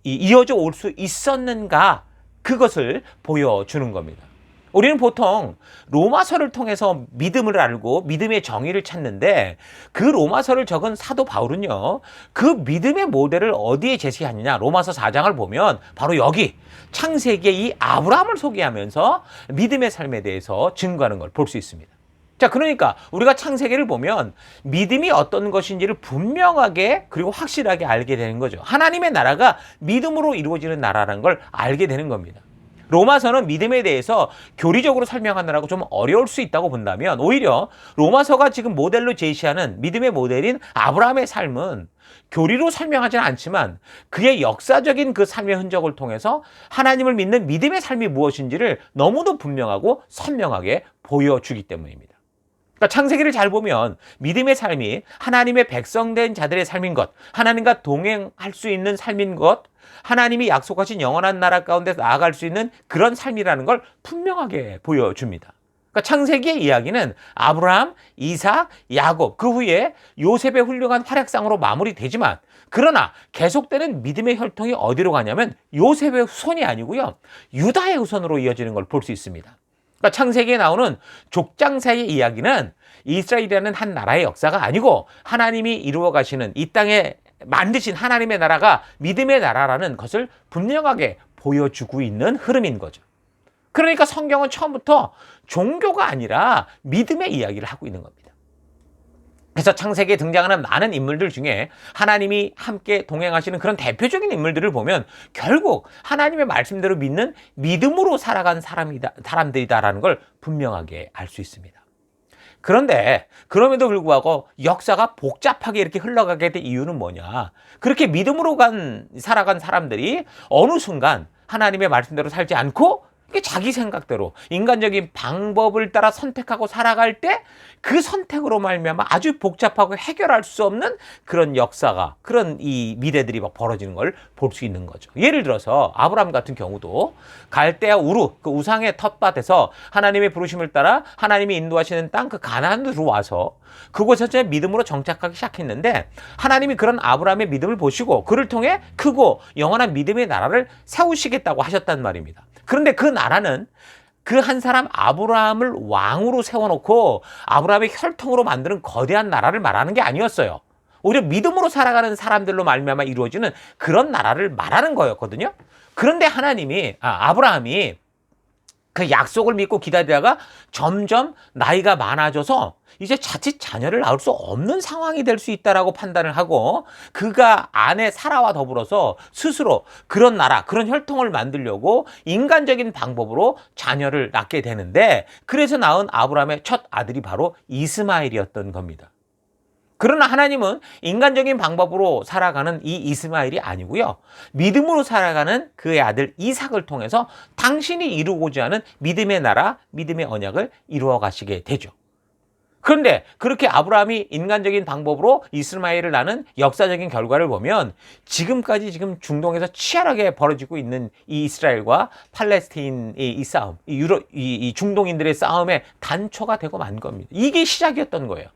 이어져 올 수 있었는가, 그것을 보여주는 겁니다. 우리는 보통 로마서를 통해서 믿음을 알고 믿음의 정의를 찾는데, 그 로마서를 적은 사도 바울은요, 그 믿음의 모델을 어디에 제시하느냐, 로마서 4장을 보면 바로 여기 창세기의 이 아브라함을 소개하면서 믿음의 삶에 대해서 증거하는 걸 볼 수 있습니다. 자, 그러니까 우리가 창세기를 보면 믿음이 어떤 것인지를 분명하게 그리고 확실하게 알게 되는 거죠. 하나님의 나라가 믿음으로 이루어지는 나라라는 걸 알게 되는 겁니다. 로마서는 믿음에 대해서 교리적으로 설명하느라고 좀 어려울 수 있다고 본다면, 오히려 로마서가 지금 모델로 제시하는 믿음의 모델인 아브라함의 삶은 교리로 설명하지는 않지만 그의 역사적인 그 삶의 흔적을 통해서 하나님을 믿는 믿음의 삶이 무엇인지를 너무도 분명하고 선명하게 보여주기 때문입니다. 그러니까 창세기를 잘 보면 믿음의 삶이 하나님의 백성된 자들의 삶인 것, 하나님과 동행할 수 있는 삶인 것, 하나님이 약속하신 영원한 나라 가운데 나아갈 수 있는 그런 삶이라는 걸 분명하게 보여줍니다. 그러니까 창세기의 이야기는 아브라함, 이삭, 야곱, 그 후에 요셉의 훌륭한 활약상으로 마무리되지만, 그러나 계속되는 믿음의 혈통이 어디로 가냐면 요셉의 후손이 아니고요, 유다의 후손으로 이어지는 걸 볼 수 있습니다. 그러니까 창세기에 나오는 족장사의 이야기는 이스라엘이라는 한 나라의 역사가 아니고 하나님이 이루어 가시는 이 땅에 만드신 하나님의 나라가 믿음의 나라라는 것을 분명하게 보여주고 있는 흐름인 거죠. 그러니까 성경은 처음부터 종교가 아니라 믿음의 이야기를 하고 있는 겁니다. 그래서 창세기에 등장하는 많은 인물들 중에 하나님이 함께 동행하시는 그런 대표적인 인물들을 보면 결국 하나님의 말씀대로 믿는 믿음으로 살아간 사람들이다라는 걸 분명하게 알 수 있습니다. 그런데 그럼에도 불구하고 역사가 복잡하게 이렇게 흘러가게 된 이유는 뭐냐? 그렇게 믿음으로 살아간 사람들이 어느 순간 하나님의 말씀대로 살지 않고 자기 생각대로 인간적인 방법을 따라 선택하고 살아갈 때 그 선택으로 말미암아 아주 복잡하고 해결할 수 없는 그런 역사가, 그런 이 미래들이 막 벌어지는 걸 볼 수 있는 거죠. 예를 들어서 아브라함 같은 경우도 갈대아 우르, 그 우상의 텃밭에서 하나님의 부르심을 따라 하나님이 인도하시는 땅 그 가나안으로 와서 그곳에서 믿음으로 정착하기 시작했는데, 하나님이 그런 아브라함의 믿음을 보시고 그를 통해 크고 영원한 믿음의 나라를 세우시겠다고 하셨단 말입니다. 그런데 그 나라는 그 한 사람 아브라함을 왕으로 세워놓고 아브라함의 혈통으로 만드는 거대한 나라를 말하는 게 아니었어요. 오히려 믿음으로 살아가는 사람들로 말미암아 이루어지는 그런 나라를 말하는 거였거든요. 그런데 아브라함이 그 약속을 믿고 기다리다가 점점 나이가 많아져서 이제 자칫 자녀를 낳을 수 없는 상황이 될 수 있다라고 판단을 하고 그가 아내 사라와 더불어서 스스로 그런 나라, 그런 혈통을 만들려고 인간적인 방법으로 자녀를 낳게 되는데 그래서 낳은 아브라함의 첫 아들이 바로 이스마엘이었던 겁니다. 그러나 하나님은 인간적인 방법으로 살아가는 이 이스마엘이 아니고요. 믿음으로 살아가는 그의 아들 이삭을 통해서 당신이 이루고자 하는 믿음의 나라, 믿음의 언약을 이루어 가시게 되죠. 그런데 그렇게 아브라함이 인간적인 방법으로 이스마엘을 낳는 역사적인 결과를 보면 지금까지 지금 중동에서 치열하게 벌어지고 있는 이 이스라엘과 팔레스타인의 이 싸움, 이 중동인들의 싸움의 단초가 되고 만 겁니다. 이게 시작이었던 거예요.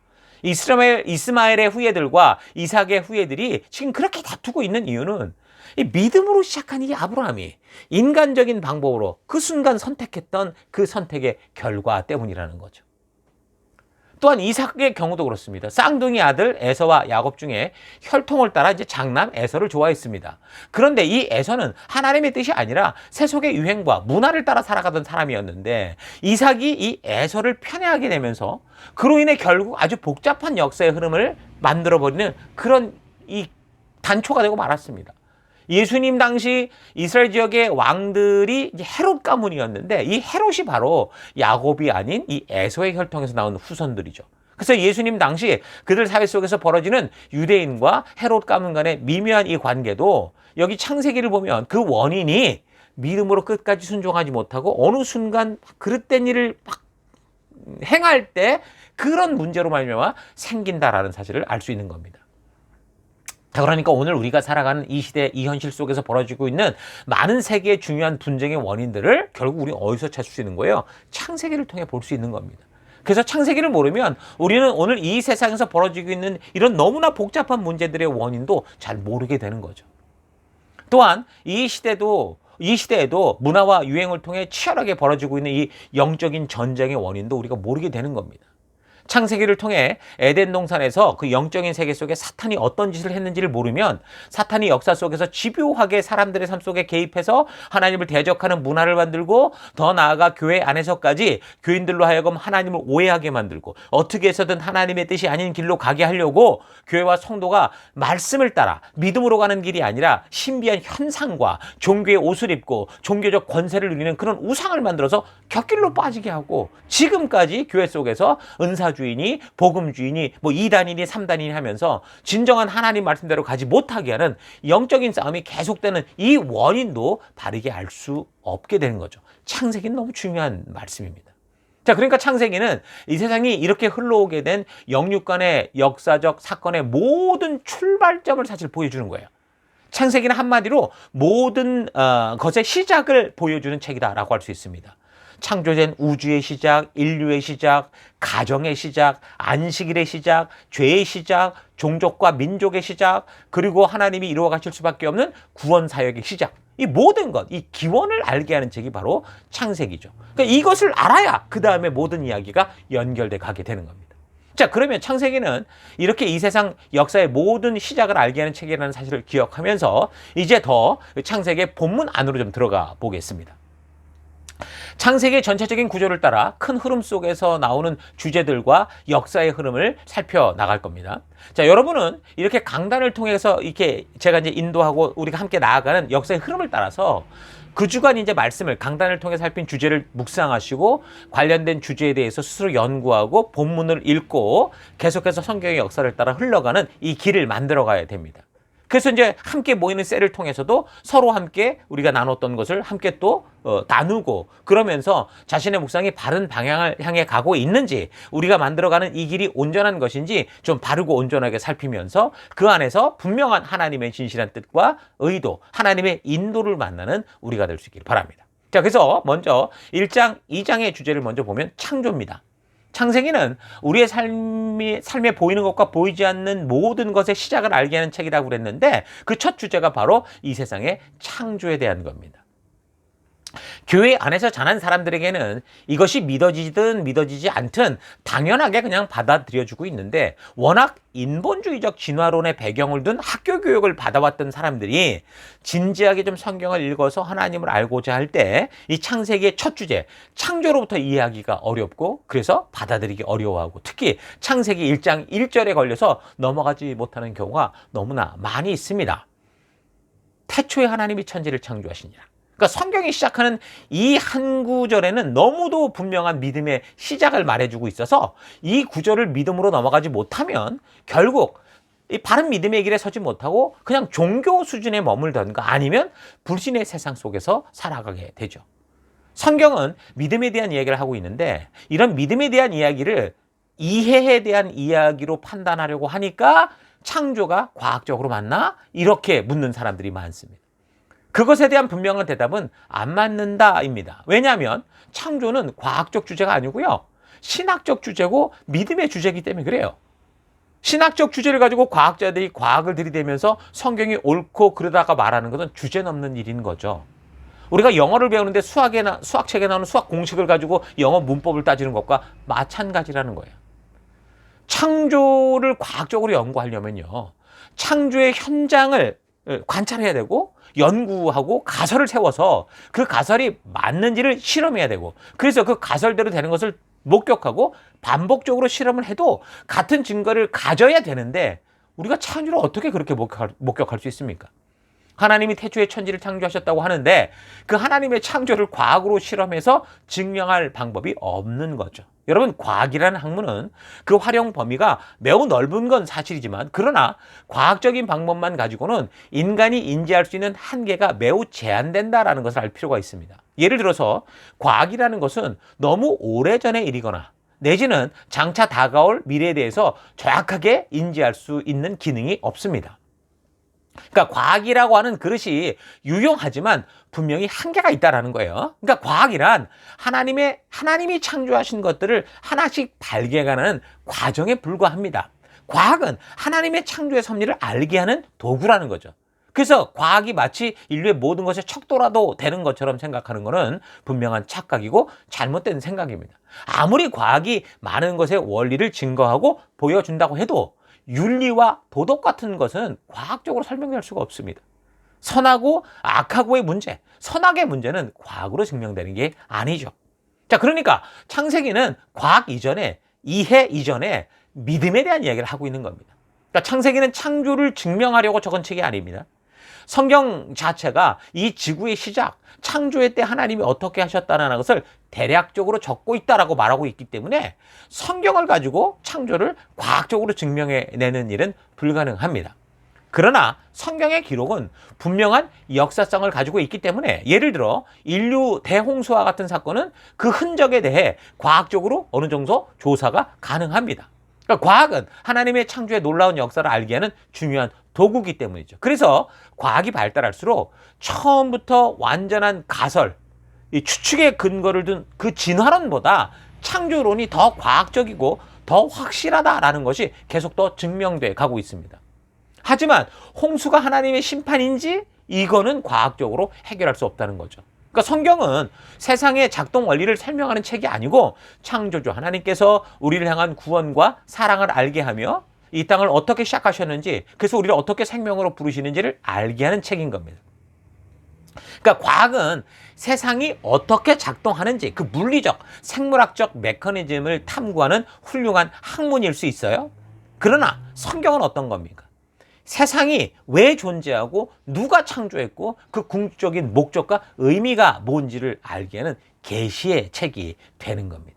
이스마엘의 후예들과 이삭의 후예들이 지금 그렇게 다투고 있는 이유는 이 믿음으로 시작한 이 아브라함이 인간적인 방법으로 그 순간 선택했던 그 선택의 결과 때문이라는 거죠. 또한 이삭의 경우도 그렇습니다. 쌍둥이 아들 에서와 야곱 중에 혈통을 따라 이제 장남 에서를 좋아했습니다. 그런데 이 에서는 하나님의 뜻이 아니라 세속의 유행과 문화를 따라 살아가던 사람이었는데 이삭이 이 에서를 편애하게 되면서 그로 인해 결국 아주 복잡한 역사의 흐름을 만들어버리는 그런 이 단초가 되고 말았습니다. 예수님 당시 이스라엘 지역의 왕들이 헤롯 가문이었는데 이 헤롯이 바로 야곱이 아닌 이 에서의 혈통에서 나온 후손들이죠. 그래서 예수님 당시 그들 사회 속에서 벌어지는 유대인과 헤롯 가문 간의 미묘한 이 관계도 여기 창세기를 보면 그 원인이 믿음으로 끝까지 순종하지 못하고 어느 순간 그릇된 일을 막 행할 때 그런 문제로 말미암아 생긴다라는 사실을 알 수 있는 겁니다. 그러니까 오늘 우리가 살아가는 이 시대, 이 현실 속에서 벌어지고 있는 많은 세계의 중요한 분쟁의 원인들을 결국 우리는 어디서 찾을 수 있는 거예요? 창세기를 통해 볼 수 있는 겁니다. 그래서 창세기를 모르면 우리는 오늘 이 세상에서 벌어지고 있는 이런 너무나 복잡한 문제들의 원인도 잘 모르게 되는 거죠. 또한 이 시대에도 문화와 유행을 통해 치열하게 벌어지고 있는 이 영적인 전쟁의 원인도 우리가 모르게 되는 겁니다. 창세기를 통해 에덴 동산에서 그 영적인 세계 속에 사탄이 어떤 짓을 했는지를 모르면 사탄이 역사 속에서 집요하게 사람들의 삶 속에 개입해서 하나님을 대적하는 문화를 만들고 더 나아가 교회 안에서까지 교인들로 하여금 하나님을 오해하게 만들고 어떻게 해서든 하나님의 뜻이 아닌 길로 가게 하려고 교회와 성도가 말씀을 따라 믿음으로 가는 길이 아니라 신비한 현상과 종교의 옷을 입고 종교적 권세를 누리는 그런 우상을 만들어서 곁길로 빠지게 하고 지금까지 교회 속에서 은사주의니 복음주의니 뭐 2단이니 3단이니 하면서 진정한 하나님 말씀대로 가지 못하게 하는 영적인 싸움이 계속되는 이 원인도 바르게 알 수 없게 되는 거죠. 창세기는 너무 중요한 말씀입니다. 자, 그러니까 창세기는 이 세상이 이렇게 흘러오게 된 영육간의 역사적 사건의 모든 출발점을 사실 보여주는 거예요. 창세기는 한마디로 모든 것의 시작을 보여주는 책이다라고 할 수 있습니다. 창조된 우주의 시작, 인류의 시작, 가정의 시작, 안식일의 시작, 죄의 시작, 종족과 민족의 시작, 그리고 하나님이 이루어 가실 수밖에 없는 구원 사역의 시작. 이 모든 것, 이 기원을 알게 하는 책이 바로 창세기죠. 그러니까 이것을 알아야 그 다음에 모든 이야기가 연결돼 가게 되는 겁니다. 자, 그러면 창세기는 이렇게 이 세상 역사의 모든 시작을 알게 하는 책이라는 사실을 기억하면서 이제 더 창세기의 본문 안으로 좀 들어가 보겠습니다. 창세기의 전체적인 구조를 따라 큰 흐름 속에서 나오는 주제들과 역사의 흐름을 살펴나갈 겁니다. 자, 여러분은 이렇게 강단을 통해서 이렇게 제가 이제 인도하고 우리가 함께 나아가는 역사의 흐름을 따라서 그 주간 이제 말씀을 강단을 통해 살핀 주제를 묵상하시고 관련된 주제에 대해서 스스로 연구하고 본문을 읽고 계속해서 성경의 역사를 따라 흘러가는 이 길을 만들어 가야 됩니다. 그래서 이제 함께 모이는 셀을 통해서도 서로 함께 우리가 나눴던 것을 함께 또 나누고 그러면서 자신의 묵상이 바른 방향을 향해 가고 있는지 우리가 만들어가는 이 길이 온전한 것인지 좀 바르고 온전하게 살피면서 그 안에서 분명한 하나님의 진실한 뜻과 의도, 하나님의 인도를 만나는 우리가 될 수 있기를 바랍니다. 자, 그래서 먼저 1장, 2장의 주제를 먼저 보면 창조입니다. 창세기는 우리의 삶에 보이는 것과 보이지 않는 모든 것의 시작을 알게 하는 책이라고 그랬는데 그 첫 주제가 바로 이 세상의 창조에 대한 겁니다. 교회 안에서 자란 사람들에게는 이것이 믿어지든 믿어지지 않든 당연하게 그냥 받아들여주고 있는데, 워낙 인본주의적 진화론의 배경을 둔 학교 교육을 받아왔던 사람들이 진지하게 좀 성경을 읽어서 하나님을 알고자 할 때 이 창세기의 첫 주제 창조로부터 이해하기가 어렵고, 그래서 받아들이기 어려워하고, 특히 창세기 1장 1절에 걸려서 넘어가지 못하는 경우가 너무나 많이 있습니다. 태초에 하나님이 천지를 창조하시니라. 그러니까 성경이 시작하는 이 한 구절에는 너무도 분명한 믿음의 시작을 말해주고 있어서 이 구절을 믿음으로 넘어가지 못하면 결국 이 바른 믿음의 길에 서지 못하고 그냥 종교 수준에 머물던가 아니면 불신의 세상 속에서 살아가게 되죠. 성경은 믿음에 대한 이야기를 하고 있는데, 이런 믿음에 대한 이야기를 이해에 대한 이야기로 판단하려고 하니까 창조가 과학적으로 맞나? 이렇게 묻는 사람들이 많습니다. 그것에 대한 분명한 대답은 안 맞는다입니다. 왜냐하면 창조는 과학적 주제가 아니고요, 신학적 주제고 믿음의 주제이기 때문에 그래요. 신학적 주제를 가지고 과학자들이 과학을 들이대면서 성경이 옳고 그러다가 말하는 것은 주제 넘는 일인 거죠. 우리가 영어를 배우는데 수학책에 나오는 수학 공식을 가지고 영어 문법을 따지는 것과 마찬가지라는 거예요. 창조를 과학적으로 연구하려면요, 창조의 현장을 관찰해야 되고 연구하고 가설을 세워서 그 가설이 맞는지를 실험해야 되고, 그래서 그 가설대로 되는 것을 목격하고 반복적으로 실험을 해도 같은 증거를 가져야 되는데, 우리가 창조를 어떻게 그렇게 목격할 수 있습니까? 하나님이 태초에 천지를 창조하셨다고 하는데 그 하나님의 창조를 과학으로 실험해서 증명할 방법이 없는 거죠. 여러분, 과학이라는 학문은 그 활용 범위가 매우 넓은 건 사실이지만, 그러나 과학적인 방법만 가지고는 인간이 인지할 수 있는 한계가 매우 제한된다라는 것을 알 필요가 있습니다. 예를 들어서 과학이라는 것은 너무 오래전의 일이거나 내지는 장차 다가올 미래에 대해서 정확하게 인지할 수 있는 기능이 없습니다. 그러니까 과학이라고 하는 그릇이 유용하지만 분명히 한계가 있다라는 거예요. 그러니까 과학이란 하나님이 창조하신 것들을 하나씩 발견하는 과정에 불과합니다. 과학은 하나님의 창조의 섭리를 알게 하는 도구라는 거죠. 그래서 과학이 마치 인류의 모든 것에 척도라도 되는 것처럼 생각하는 것은 분명한 착각이고 잘못된 생각입니다. 아무리 과학이 많은 것의 원리를 증거하고 보여준다고 해도 윤리와 도덕 같은 것은 과학적으로 설명될 수가 없습니다. 선하고 악하고의 문제, 선악의 문제는 과학으로 증명되는 게 아니죠. 자, 그러니까 창세기는 과학 이전에, 이해 이전에 믿음에 대한 이야기를 하고 있는 겁니다. 그러니까 창세기는 창조를 증명하려고 적은 책이 아닙니다. 성경 자체가 이 지구의 시작, 창조의 때 하나님이 어떻게 하셨다는 것을 대략적으로 적고 있다라고 말하고 있기 때문에 성경을 가지고 창조를 과학적으로 증명해내는 일은 불가능합니다. 그러나 성경의 기록은 분명한 역사성을 가지고 있기 때문에, 예를 들어 인류 대홍수와 같은 사건은 그 흔적에 대해 과학적으로 어느 정도 조사가 가능합니다. 그러니까 과학은 하나님의 창조의 놀라운 역사를 알게 하는 중요한 도구이기 때문이죠. 그래서 과학이 발달할수록 처음부터 완전한 가설, 이 추측의 근거를 둔 그 진화론보다 창조론이 더 과학적이고 더 확실하다라는 것이 계속 더 증명돼 가고 있습니다. 하지만 홍수가 하나님의 심판인지, 이거는 과학적으로 해결할 수 없다는 거죠. 그러니까 성경은 세상의 작동 원리를 설명하는 책이 아니고 창조주 하나님께서 우리를 향한 구원과 사랑을 알게 하며 이 땅을 어떻게 시작하셨는지, 그래서 우리를 어떻게 생명으로 부르시는지를 알게 하는 책인 겁니다. 그러니까 과학은 세상이 어떻게 작동하는지 그 물리적, 생물학적 메커니즘을 탐구하는 훌륭한 학문일 수 있어요. 그러나 성경은 어떤 겁니까? 세상이 왜 존재하고 누가 창조했고 그 궁극적인 목적과 의미가 뭔지를 알게 하는 계시의 책이 되는 겁니다.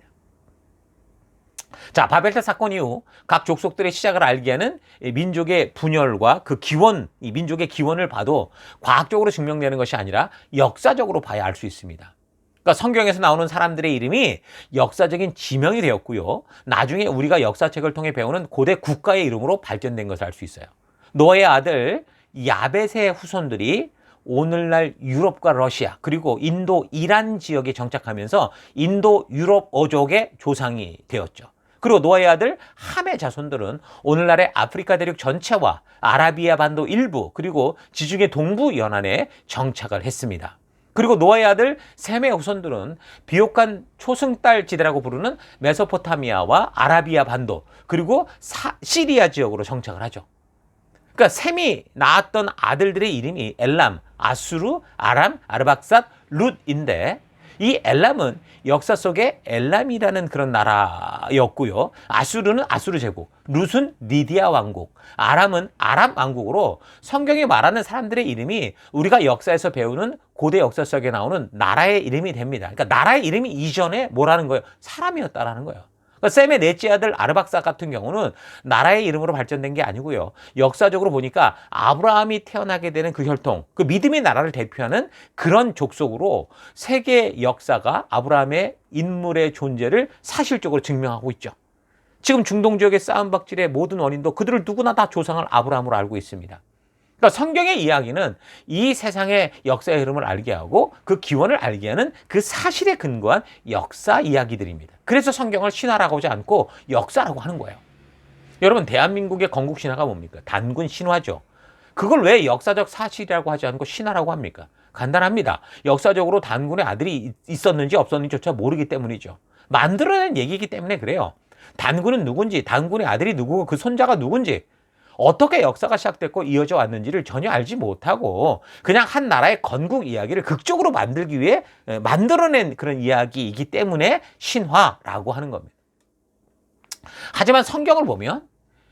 자, 바벨탑 사건 이후 각 족속들의 시작을 알게 하는 민족의 분열과 그 기원, 이 민족의 기원을 봐도 과학적으로 증명되는 것이 아니라 역사적으로 봐야 알 수 있습니다. 그러니까 성경에서 나오는 사람들의 이름이 역사적인 지명이 되었고요, 나중에 우리가 역사책을 통해 배우는 고대 국가의 이름으로 발전된 것을 알 수 있어요. 노아의 아들 야벳의 후손들이 오늘날 유럽과 러시아 그리고 인도, 이란 지역에 정착하면서 인도 유럽 어족의 조상이 되었죠. 그리고 노아의 아들 함의 자손들은 오늘날의 아프리카 대륙 전체와 아라비아 반도 일부 그리고 지중해 동부 연안에 정착을 했습니다. 그리고 노아의 아들 셈의 후손들은 비옥한 초승달 지대라고 부르는 메소포타미아와 아라비아 반도 그리고 시리아 지역으로 정착을 하죠. 그러니까 셈이 낳았던 아들들의 이름이 엘람, 아수르, 아람, 아르박삿, 룻인데 이 엘람은 역사 속에 엘람이라는 그런 나라였고요. 아수르는 아수르 제국, 룻은 리디아 왕국, 아람은 아람 왕국으로 성경이 말하는 사람들의 이름이 우리가 역사에서 배우는 고대 역사 속에 나오는 나라의 이름이 됩니다. 그러니까 나라의 이름이 이전에 뭐라는 거예요? 사람이었다라는 거예요. 그러니까 셈의 넷째 아들 아르박삿 같은 경우는 나라의 이름으로 발전된 게 아니고요. 역사적으로 보니까 아브라함이 태어나게 되는 그 혈통, 그 믿음의 나라를 대표하는 그런 족속으로 세계 역사가 아브라함의 인물의 존재를 사실적으로 증명하고 있죠. 지금 중동 지역의 싸움박질의 모든 원인도 그들을 누구나 다 조상을 아브라함으로 알고 있습니다. 그러니까 성경의 이야기는 이 세상의 역사의 흐름을 알게 하고 그 기원을 알게 하는 그 사실에 근거한 역사 이야기들입니다. 그래서 성경을 신화라고 하지 않고 역사라고 하는 거예요. 여러분, 대한민국의 건국 신화가 뭡니까? 단군 신화죠. 그걸 왜 역사적 사실이라고 하지 않고 신화라고 합니까? 간단합니다. 역사적으로 단군의 아들이 있었는지 없었는지조차 모르기 때문이죠. 만들어낸 얘기이기 때문에 그래요. 단군은 누군지, 단군의 아들이 누구고 그 손자가 누군지, 어떻게 역사가 시작됐고 이어져 왔는지를 전혀 알지 못하고 그냥 한 나라의 건국 이야기를 극적으로 만들기 위해 만들어낸 그런 이야기이기 때문에 신화라고 하는 겁니다. 하지만 성경을 보면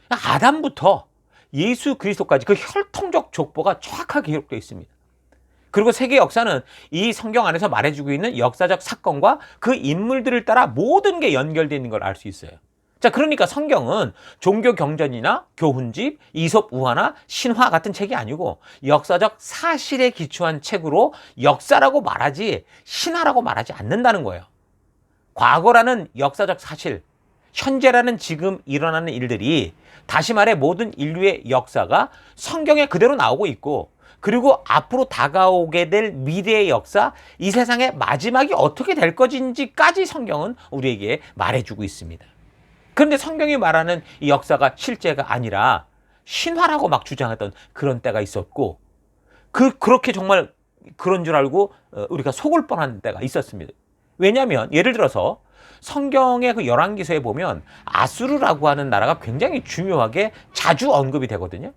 아담부터 예수 그리스도까지 그 혈통적 족보가 정확하게 기록되어 있습니다. 그리고 세계 역사는 이 성경 안에서 말해주고 있는 역사적 사건과 그 인물들을 따라 모든 게 연결되어 있는 걸 알 수 있어요. 자, 그러니까 성경은 종교 경전이나 교훈집, 이솝 우화나 신화 같은 책이 아니고 역사적 사실에 기초한 책으로 역사라고 말하지 신화라고 말하지 않는다는 거예요. 과거라는 역사적 사실, 현재라는 지금 일어나는 일들이, 다시 말해 모든 인류의 역사가 성경에 그대로 나오고 있고, 그리고 앞으로 다가오게 될 미래의 역사, 이 세상의 마지막이 어떻게 될 것인지까지 성경은 우리에게 말해주고 있습니다. 그런데 성경이 말하는 이 역사가 실제가 아니라 신화라고 막 주장했던 그런 때가 있었고, 그렇게 정말 그런 줄 알고 우리가 속을 뻔한 때가 있었습니다. 왜냐하면 예를 들어서 성경의 그 열왕기서에 보면 아수르라고 하는 나라가 굉장히 중요하게 자주 언급이 되거든요.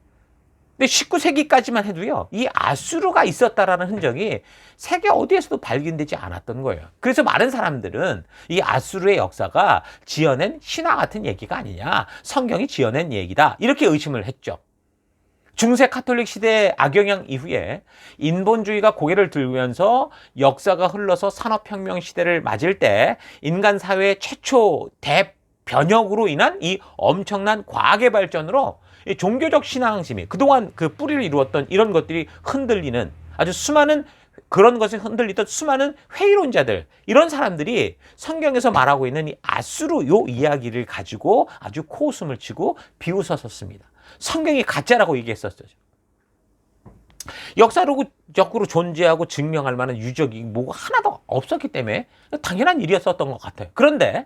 근데 19세기까지만 해도요, 이 아수르가 있었다라는 흔적이 세계 어디에서도 발견되지 않았던 거예요. 그래서 많은 사람들은 이 아수르의 역사가 지어낸 신화 같은 얘기가 아니냐, 성경이 지어낸 얘기다, 이렇게 의심을 했죠. 중세 카톨릭 시대 악영향 이후에 인본주의가 고개를 들면서 역사가 흘러서 산업혁명 시대를 맞을 때 인간 사회의 최초 대변혁으로 인한 이 엄청난 과학의 발전으로 이 종교적 신앙심이 그동안 그 뿌리를 이루었던 이런 것들이 흔들리는, 아주 수많은 그런 것에 흔들리던 수많은 회의론자들, 이런 사람들이 성경에서 말하고 있는 이 아수르 요 이야기를 가지고 아주 코웃음을 치고 비웃었었습니다. 성경이 가짜라고 얘기했었죠. 역사적으로 존재하고 증명할 만한 유적이 뭐가 하나도 없었기 때문에 당연한 일이었었던 것 같아요. 그런데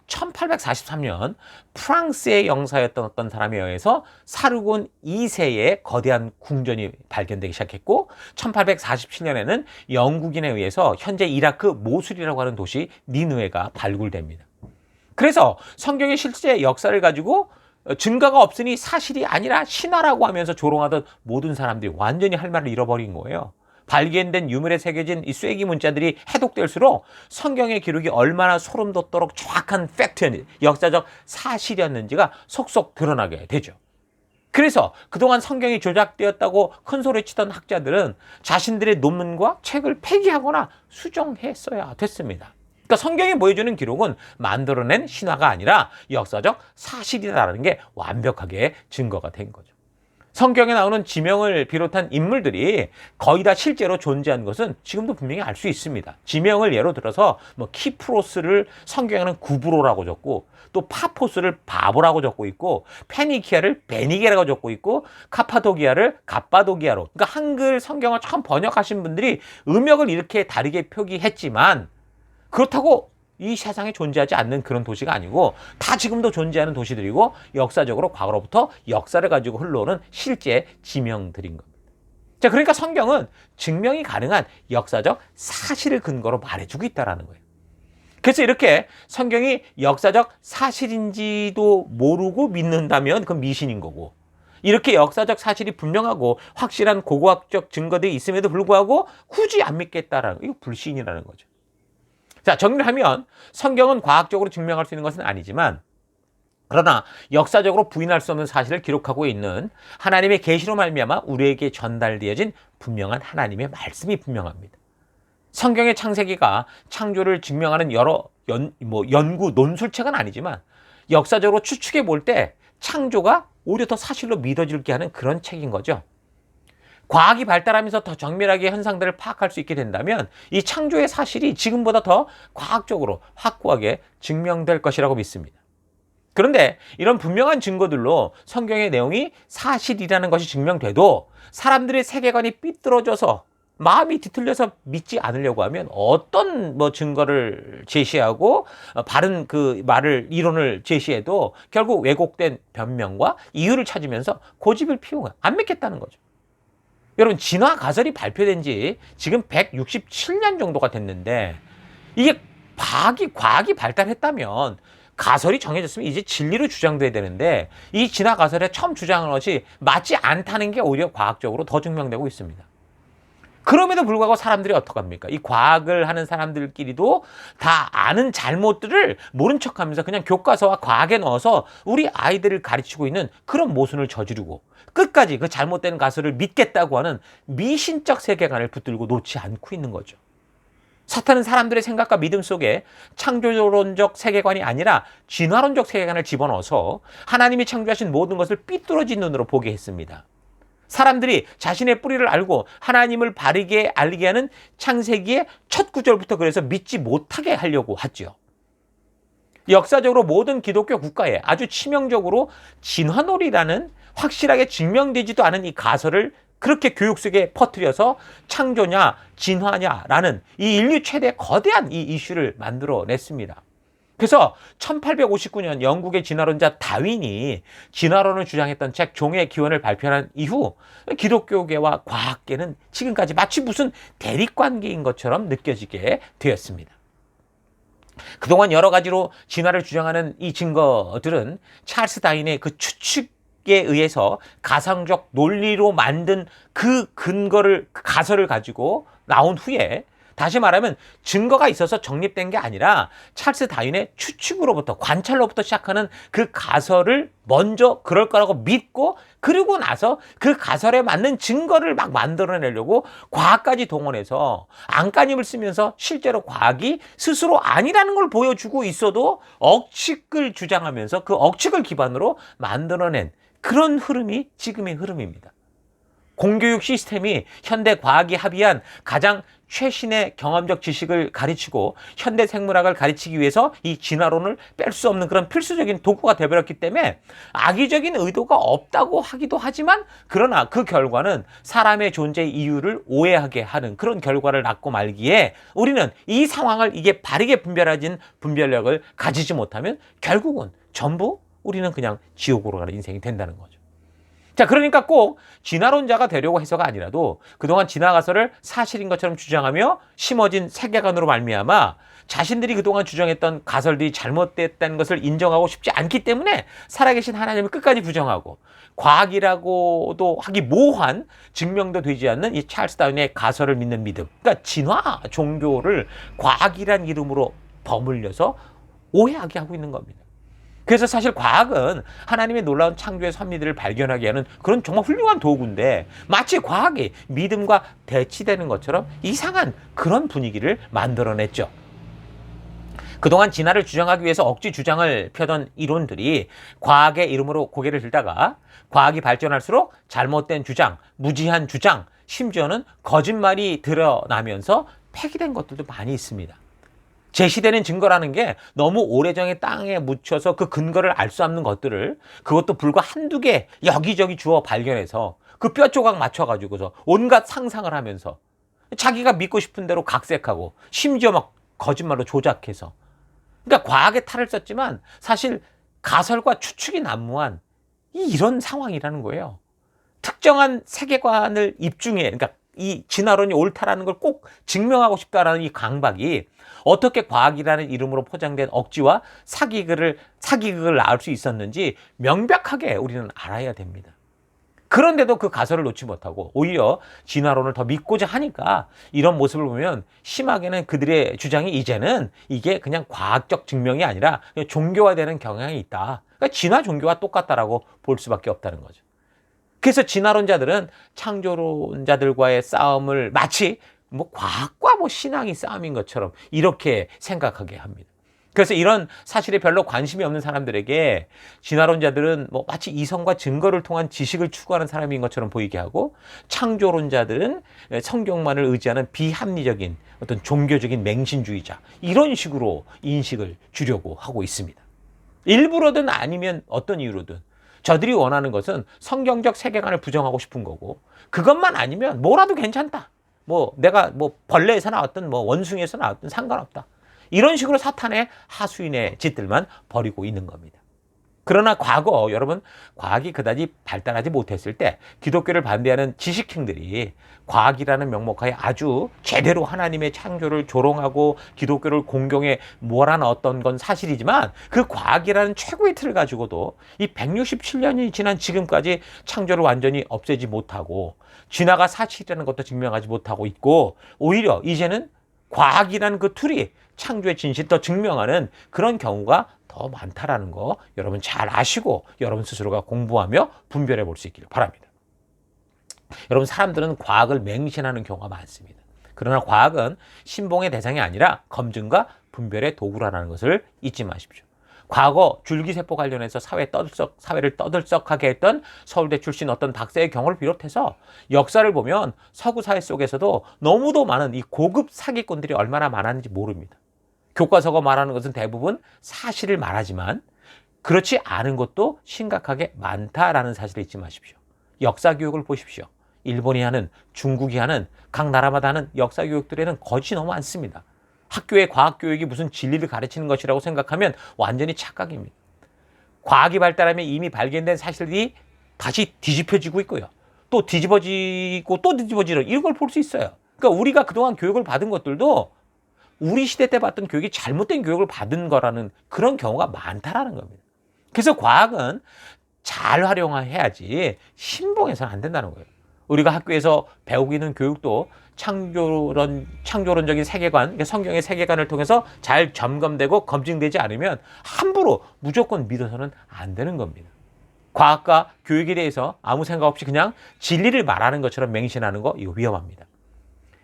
1843년 프랑스의 영사였던 어떤 사람에 의해서 사르곤 2세의 거대한 궁전이 발견되기 시작했고, 1847년에는 영국인에 의해서 현재 이라크 모술이라고 하는 도시 니느웨가 발굴됩니다. 그래서 성경의 실제 역사를 가지고 증거가 없으니 사실이 아니라 신화라고 하면서 조롱하던 모든 사람들이 완전히 할 말을 잃어버린 거예요. 발견된 유물에 새겨진 이 쐐기 문자들이 해독될수록 성경의 기록이 얼마나 소름 돋도록 정확한 팩트였는지, 역사적 사실이었는지가 속속 드러나게 되죠. 그래서 그동안 성경이 조작되었다고 큰 소리치던 학자들은 자신들의 논문과 책을 폐기하거나 수정했어야 됐습니다. 그러니까 성경이 보여주는 기록은 만들어낸 신화가 아니라 역사적 사실이라는 게 완벽하게 증거가 된 거죠. 성경에 나오는 지명을 비롯한 인물들이 거의 다 실제로 존재한 것은 지금도 분명히 알 수 있습니다. 지명을 예로 들어서 키프로스를 성경에는 구브로라고 적고, 또 파포스를 바보라고 적고 있고, 페니키아를 베니게라고 적고 있고, 카파도기아를 갑바도기아로, 그러니까 한글 성경을 처음 번역하신 분들이 음역을 이렇게 다르게 표기했지만, 그렇다고 이 세상에 존재하지 않는 그런 도시가 아니고 다 지금도 존재하는 도시들이고 역사적으로 과거로부터 역사를 가지고 흘러오는 실제 지명들인 겁니다. 자, 그러니까 성경은 증명이 가능한 역사적 사실을 근거로 말해주고 있다는 거예요. 그래서 이렇게 성경이 역사적 사실인지도 모르고 믿는다면 그건 미신인 거고, 이렇게 역사적 사실이 분명하고 확실한 고고학적 증거들이 있음에도 불구하고 굳이 안 믿겠다라는 거, 이거 불신이라는 거죠. 자, 정리를 하면 성경은 과학적으로 증명할 수 있는 것은 아니지만, 그러나 역사적으로 부인할 수 없는 사실을 기록하고 있는 하나님의 계시로 말미암아 우리에게 전달되어진 분명한 하나님의 말씀이 분명합니다. 성경의 창세기가 창조를 증명하는 여러 연구 논술책은 아니지만 역사적으로 추측해 볼 때 창조가 오히려 더 사실로 믿어지게 하는 그런 책인 거죠. 과학이 발달하면서 더 정밀하게 현상들을 파악할 수 있게 된다면 이 창조의 사실이 지금보다 더 과학적으로 확고하게 증명될 것이라고 믿습니다. 그런데 이런 분명한 증거들로 성경의 내용이 사실이라는 것이 증명돼도 사람들의 세계관이 삐뚤어져서 마음이 뒤틀려서 믿지 않으려고 하면 어떤 증거를 제시하고 바른 그 이론을 제시해도 결국 왜곡된 변명과 이유를 찾으면서 고집을 피우고 안 믿겠다는 거죠. 여러분, 진화 가설이 발표된 지 지금 167년 정도가 됐는데 이게 과학이 발달했다면 가설이 정해졌으면 이제 진리로 주장돼야 되는데 이 진화 가설에 처음 주장한 것이 맞지 않다는 게 오히려 과학적으로 더 증명되고 있습니다. 그럼에도 불구하고 사람들이 어떡합니까? 이 과학을 하는 사람들끼리도 다 아는 잘못들을 모른 척하면서 그냥 교과서와 과학에 넣어서 우리 아이들을 가르치고 있는 그런 모순을 저지르고 끝까지 그 잘못된 가설을 믿겠다고 하는 미신적 세계관을 붙들고 놓지 않고 있는 거죠. 사탄은 사람들의 생각과 믿음 속에 창조론적 세계관이 아니라 진화론적 세계관을 집어넣어서 하나님이 창조하신 모든 것을 삐뚤어진 눈으로 보게 했습니다. 사람들이 자신의 뿌리를 알고 하나님을 바르게 알게 하는 창세기의 첫 구절부터 그래서 믿지 못하게 하려고 하죠. 역사적으로 모든 기독교 국가에 아주 치명적으로 진화론이라는 확실하게 증명되지도 않은 이 가설을 그렇게 교육 속에 퍼뜨려서 창조냐 진화냐라는 이 인류 최대 거대한 이 이슈를 만들어냈습니다. 그래서 1859년 영국의 진화론자 다윈이 진화론을 주장했던 책 종의 기원을 발표한 이후 기독교계와 과학계는 지금까지 마치 무슨 대립관계인 것처럼 느껴지게 되었습니다. 그동안 여러 가지로 진화를 주장하는 이 증거들은 찰스 다윈의 그 추측에 의해서 가상적 논리로 만든 그 가설을 가지고 나온 후에, 다시 말하면 증거가 있어서 정립된 게 아니라 찰스 다윈의 추측으로부터, 관찰로부터 시작하는 그 가설을 먼저 그럴 거라고 믿고 그리고 나서 그 가설에 맞는 증거를 막 만들어내려고 과학까지 동원해서 안간힘을 쓰면서 실제로 과학이 스스로 아니라는 걸 보여주고 있어도 억측을 주장하면서 그 억측을 기반으로 만들어낸 그런 흐름이 지금의 흐름입니다. 공교육 시스템이 현대 과학이 합의한 가장 최신의 경험적 지식을 가르치고 현대 생물학을 가르치기 위해서 이 진화론을 뺄 수 없는 그런 필수적인 도구가 되어버렸기 때문에 악의적인 의도가 없다고 하기도 하지만, 그러나 그 결과는 사람의 존재의 이유를 오해하게 하는 그런 결과를 낳고 말기에 우리는 이 상황을 이게 바르게 분별하진 분별력을 가지지 못하면 결국은 전부 우리는 그냥 지옥으로 가는 인생이 된다는 거죠. 자, 그러니까 꼭 진화론자가 되려고 해서가 아니라도 그동안 진화 가설을 사실인 것처럼 주장하며 심어진 세계관으로 말미암아 자신들이 그동안 주장했던 가설들이 잘못됐다는 것을 인정하고 싶지 않기 때문에 살아계신 하나님을 끝까지 부정하고 과학이라고도 하기 모호한, 증명도 되지 않는 이 찰스 다윈의 가설을 믿는 믿음, 그러니까 진화 종교를 과학이란 이름으로 버물려서 오해하게 하고 있는 겁니다. 그래서 사실 과학은 하나님의 놀라운 창조의 섭리들을 발견하게 하는 그런 정말 훌륭한 도구인데, 마치 과학이 믿음과 대치되는 것처럼 이상한 그런 분위기를 만들어냈죠. 그동안 진화를 주장하기 위해서 억지 주장을 펴던 이론들이 과학의 이름으로 고개를 들다가 과학이 발전할수록 잘못된 주장, 무지한 주장, 심지어는 거짓말이 드러나면서 폐기된 것들도 많이 있습니다. 제시되는 증거라는 게 너무 오래전에 땅에 묻혀서 그 근거를 알 수 없는 것들을, 그것도 불과 한두 개 여기저기 주워 발견해서 그 뼈 조각 맞춰가지고서 온갖 상상을 하면서 자기가 믿고 싶은 대로 각색하고 심지어 막 거짓말로 조작해서, 그러니까 과학의 탈을 썼지만 사실 가설과 추측이 난무한 이런 상황이라는 거예요. 특정한 세계관을 입증해, 그러니까 이 진화론이 옳다라는 걸 꼭 증명하고 싶다라는 이 강박이 어떻게 과학이라는 이름으로 포장된 억지와 사기극을 낳을 수 있었는지 명백하게 우리는 알아야 됩니다. 그런데도 그 가설을 놓지 못하고 오히려 진화론을 더 믿고자 하니까 이런 모습을 보면 심하게는 그들의 주장이 이제는 이게 그냥 과학적 증명이 아니라 그냥 종교화되는 경향이 있다. 그러니까 진화 종교와 똑같다라고 볼 수밖에 없다는 거죠. 그래서 진화론자들은 창조론자들과의 싸움을 마치 뭐 과학과 뭐 신앙이 싸움인 것처럼 이렇게 생각하게 합니다. 그래서 이런 사실에 별로 관심이 없는 사람들에게 진화론자들은 뭐 마치 이성과 증거를 통한 지식을 추구하는 사람인 것처럼 보이게 하고, 창조론자들은 성경만을 의지하는 비합리적인 어떤 종교적인 맹신주의자, 이런 식으로 인식을 주려고 하고 있습니다. 일부러든 아니면 어떤 이유로든 저들이 원하는 것은 성경적 세계관을 부정하고 싶은 거고, 그것만 아니면 뭐라도 괜찮다. 뭐 내가 뭐 벌레에서 나왔든 뭐 원숭이에서 나왔든 상관없다. 이런 식으로 사탄의 하수인의 짓들만 벌이고 있는 겁니다. 그러나 과거 여러분, 과학이 그다지 발달하지 못했을 때 기독교를 반대하는 지식층들이 과학이라는 명목하에 아주 제대로 하나님의 창조를 조롱하고 기독교를 공경에 몰아넣었던 건 사실이지만, 그 과학이라는 최고의 틀을 가지고도 이 167년이 지난 지금까지 창조를 완전히 없애지 못하고 진화가 사실이라는 것도 증명하지 못하고 있고, 오히려 이제는 과학이라는 그 툴이 창조의 진실을 더 증명하는 그런 경우가 더 많다라는 거 여러분 잘 아시고 여러분 스스로가 공부하며 분별해 볼 수 있기를 바랍니다. 여러분, 사람들은 과학을 맹신하는 경우가 많습니다. 그러나 과학은 신봉의 대상이 아니라 검증과 분별의 도구라는 것을 잊지 마십시오. 과거 줄기세포 관련해서 사회를 떠들썩하게 했던 서울대 출신 어떤 박사의 경우를 비롯해서 역사를 보면 서구 사회 속에서도 너무도 많은 이 고급 사기꾼들이 얼마나 많았는지 모릅니다. 교과서가 말하는 것은 대부분 사실을 말하지만 그렇지 않은 것도 심각하게 많다라는 사실을 잊지 마십시오. 역사 교육을 보십시오. 일본이 하는, 중국이 하는, 각 나라마다 하는 역사 교육들에는 거짓이 너무 많습니다. 학교의 과학 교육이 무슨 진리를 가르치는 것이라고 생각하면 완전히 착각입니다. 과학이 발달하면 이미 발견된 사실들이 다시 뒤집혀지고 있고요. 또 뒤집어지고 또 뒤집어지는, 이런 걸 볼 수 있어요. 그러니까 우리가 그동안 교육을 받은 것들도 우리 시대 때 받던 교육이 잘못된 교육을 받은 거라는 그런 경우가 많다라는 겁니다. 그래서 과학은 잘 활용해야지 신봉해서는 안 된다는 거예요. 우리가 학교에서 배우고 있는 교육도 창조론적인 세계관, 성경의 세계관을 통해서 잘 점검되고 검증되지 않으면 함부로 무조건 믿어서는 안 되는 겁니다. 과학과 교육에 대해서 아무 생각 없이 그냥 진리를 말하는 것처럼 맹신하는 거, 이거 위험합니다.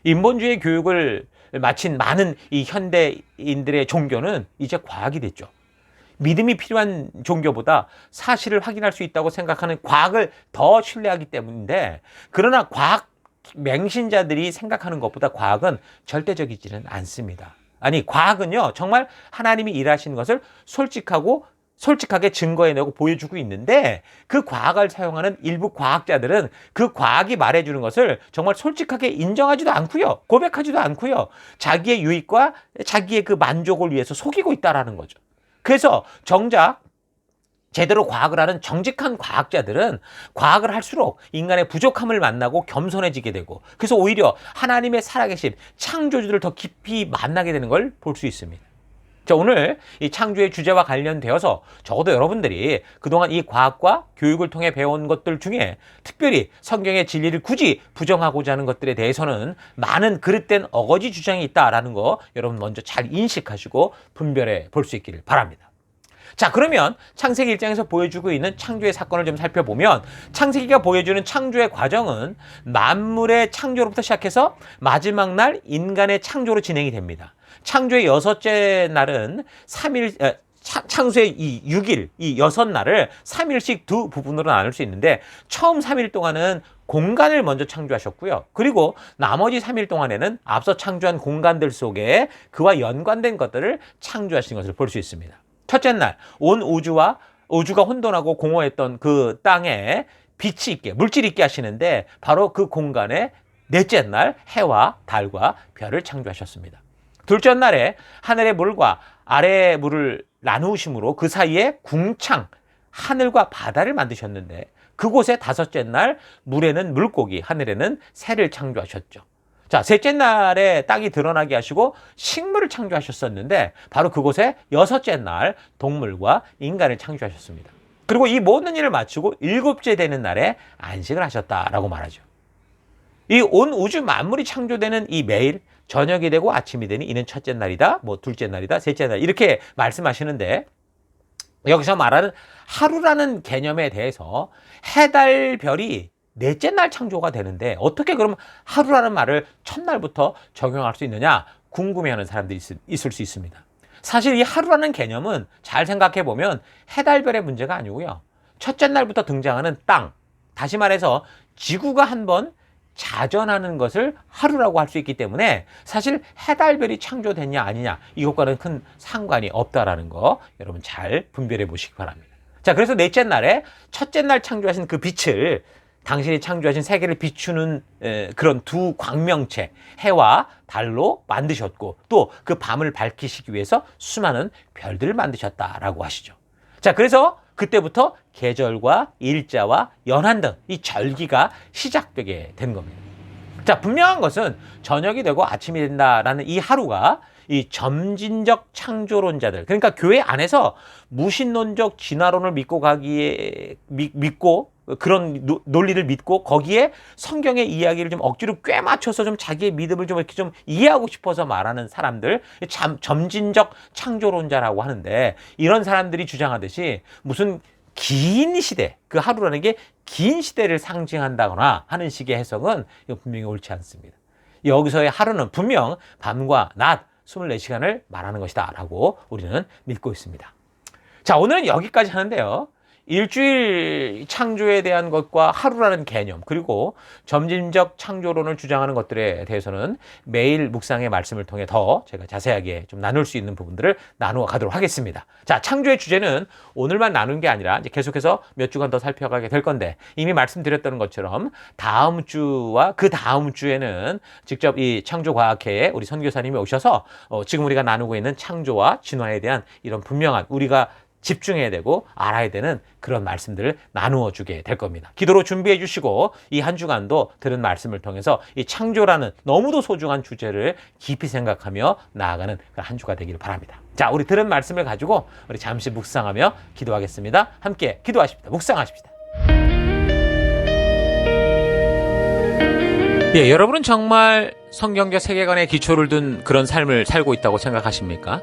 인본주의 교육을 마친 많은 이 현대인들의 종교는 이제 과학이 됐죠. 믿음이 필요한 종교보다 사실을 확인할 수 있다고 생각하는 과학을 더 신뢰하기 때문인데, 그러나 과학 맹신자들이 생각하는 것보다 과학은 절대적이지는 않습니다. 아니, 과학은요, 정말 하나님이 일하시는 것을 솔직하게 증거해내고 보여주고 있는데, 그 과학을 사용하는 일부 과학자들은 그 과학이 말해주는 것을 정말 솔직하게 인정하지도 않고요, 고백하지도 않고요, 자기의 유익과 자기의 그 만족을 위해서 속이고 있다라는 거죠. 그래서 정작 제대로 과학을 하는 정직한 과학자들은 과학을 할수록 인간의 부족함을 만나고 겸손해지게 되고, 그래서 오히려 하나님의 살아계신 창조주들을 더 깊이 만나게 되는 걸 볼 수 있습니다. 자, 오늘 이 창조의 주제와 관련되어서 적어도 여러분들이 그동안 이 과학과 교육을 통해 배운 것들 중에 특별히 성경의 진리를 굳이 부정하고자 하는 것들에 대해서는 많은 그릇된 어거지 주장이 있다라는 거 여러분 먼저 잘 인식하시고 분별해 볼 수 있기를 바랍니다. 자, 그러면 창세기 1장에서 보여주고 있는 창조의 사건을 좀 살펴보면, 창세기가 보여주는 창조의 과정은 만물의 창조로부터 시작해서 마지막 날 인간의 창조로 진행이 됩니다. 창조의 6째 날은 창조의 이 6일, 이 6날을 3일씩 두 부분으로 나눌 수 있는데, 처음 3일 동안은 공간을 먼저 창조하셨고요. 그리고 나머지 3일 동안에는 앞서 창조한 공간들 속에 그와 연관된 것들을 창조하신 것을 볼 수 있습니다. 첫째 날, 온 우주가 혼돈하고 공허했던 그 땅에 빛이 있게, 물질이 있게 하시는데, 바로 그 공간에 넷째 날 해와 달과 별을 창조하셨습니다. 둘째 날에 하늘의 물과 아래의 물을 나누심으로 그 사이에 궁창, 하늘과 바다를 만드셨는데, 그곳에 다섯째 날 물에는 물고기, 하늘에는 새를 창조하셨죠. 자, 셋째 날에 땅이 드러나게 하시고 식물을 창조하셨었는데 바로 그곳에 여섯째 날 동물과 인간을 창조하셨습니다. 그리고 이 모든 일을 마치고 일곱째 되는 날에 안식을 하셨다라고 말하죠. 이 온 우주 만물이 창조되는 이 매일 저녁이 되고 아침이 되니 이는 첫째 날이다, 뭐 둘째 날이다, 셋째 날 이렇게 말씀하시는데 여기서 말하는 하루라는 개념에 대해서 해, 달, 별이 넷째 날 창조가 되는데 어떻게 그럼 하루라는 말을 첫날부터 적용할 수 있느냐 궁금해하는 사람들이 있을 수 있습니다. 사실 이 하루라는 개념은 잘 생각해 보면 해, 달, 별의 문제가 아니고요. 첫째 날부터 등장하는 땅, 다시 말해서 지구가 한번 자전하는 것을 하루라고 할 수 있기 때문에 사실 해, 달, 별이 창조됐냐 아니냐 이것과는 큰 상관이 없다라는 거 여러분 잘 분별해 보시기 바랍니다. 자, 그래서 넷째 날에 첫째 날 창조하신 그 빛을 당신이 창조하신 세계를 비추는 그런 두 광명체 해와 달로 만드셨고 또 그 밤을 밝히시기 위해서 수많은 별들을 만드셨다라고 하시죠. 자, 그래서 그때부터 계절과 일자와 연한 등 이 절기가 시작되게 된 겁니다. 자, 분명한 것은 저녁이 되고 아침이 된다라는 이 하루가 이 점진적 창조론자들, 그러니까 교회 안에서 무신론적 진화론을 믿고 그런 논리를 믿고 거기에 성경의 이야기를 좀 억지로 꿰맞춰서 좀 자기의 믿음을 좀 이렇게 좀 이해하고 싶어서 말하는 사람들, 참 점진적 창조론자라고 하는데 이런 사람들이 주장하듯이 무슨 긴 시대, 그 하루라는 게 긴 시대를 상징한다거나 하는 식의 해석은 분명히 옳지 않습니다. 여기서의 하루는 분명 밤과 낮 24시간을 말하는 것이다 라고 우리는 믿고 있습니다. 자, 오늘은 여기까지 하는데요. 일주일 창조에 대한 것과 하루라는 개념 그리고 점진적 창조론을 주장하는 것들에 대해서는 매일 묵상의 말씀을 통해 더 제가 자세하게 좀 나눌 수 있는 부분들을 나누어 가도록 하겠습니다. 자, 창조의 주제는 오늘만 나눈 게 아니라 이제 계속해서 몇 주간 더 살펴가게 될 건데 이미 말씀드렸던 것처럼 다음 주와 그 다음 주에는 직접 이 창조과학회에 우리 선교사님이 오셔서 지금 우리가 나누고 있는 창조와 진화에 대한 이런 분명한 우리가 집중해야 되고 알아야 되는 그런 말씀들을 나누어 주게 될 겁니다. 기도로 준비해 주시고 이 한 주간도 들은 말씀을 통해서 이 창조라는 너무도 소중한 주제를 깊이 생각하며 나아가는 한 주가 되기를 바랍니다. 자, 우리 들은 말씀을 가지고 우리 잠시 묵상하며 기도하겠습니다. 함께 기도하십시다. 묵상하십시다. 예, 여러분은 정말 성경적 세계관에 기초를 둔 그런 삶을 살고 있다고 생각하십니까?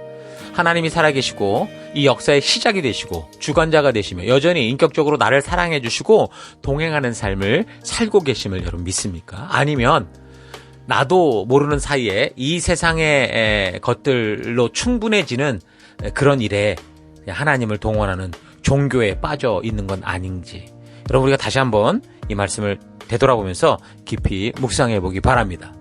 하나님이 살아계시고 이 역사의 시작이 되시고 주관자가 되시며 여전히 인격적으로 나를 사랑해 주시고 동행하는 삶을 살고 계심을 여러분 믿습니까? 아니면 나도 모르는 사이에 이 세상의 것들로 충분해지는 그런 일에 하나님을 동원하는 종교에 빠져 있는 건 아닌지 여러분 우리가 다시 한번 이 말씀을 되돌아보면서 깊이 묵상해 보기 바랍니다.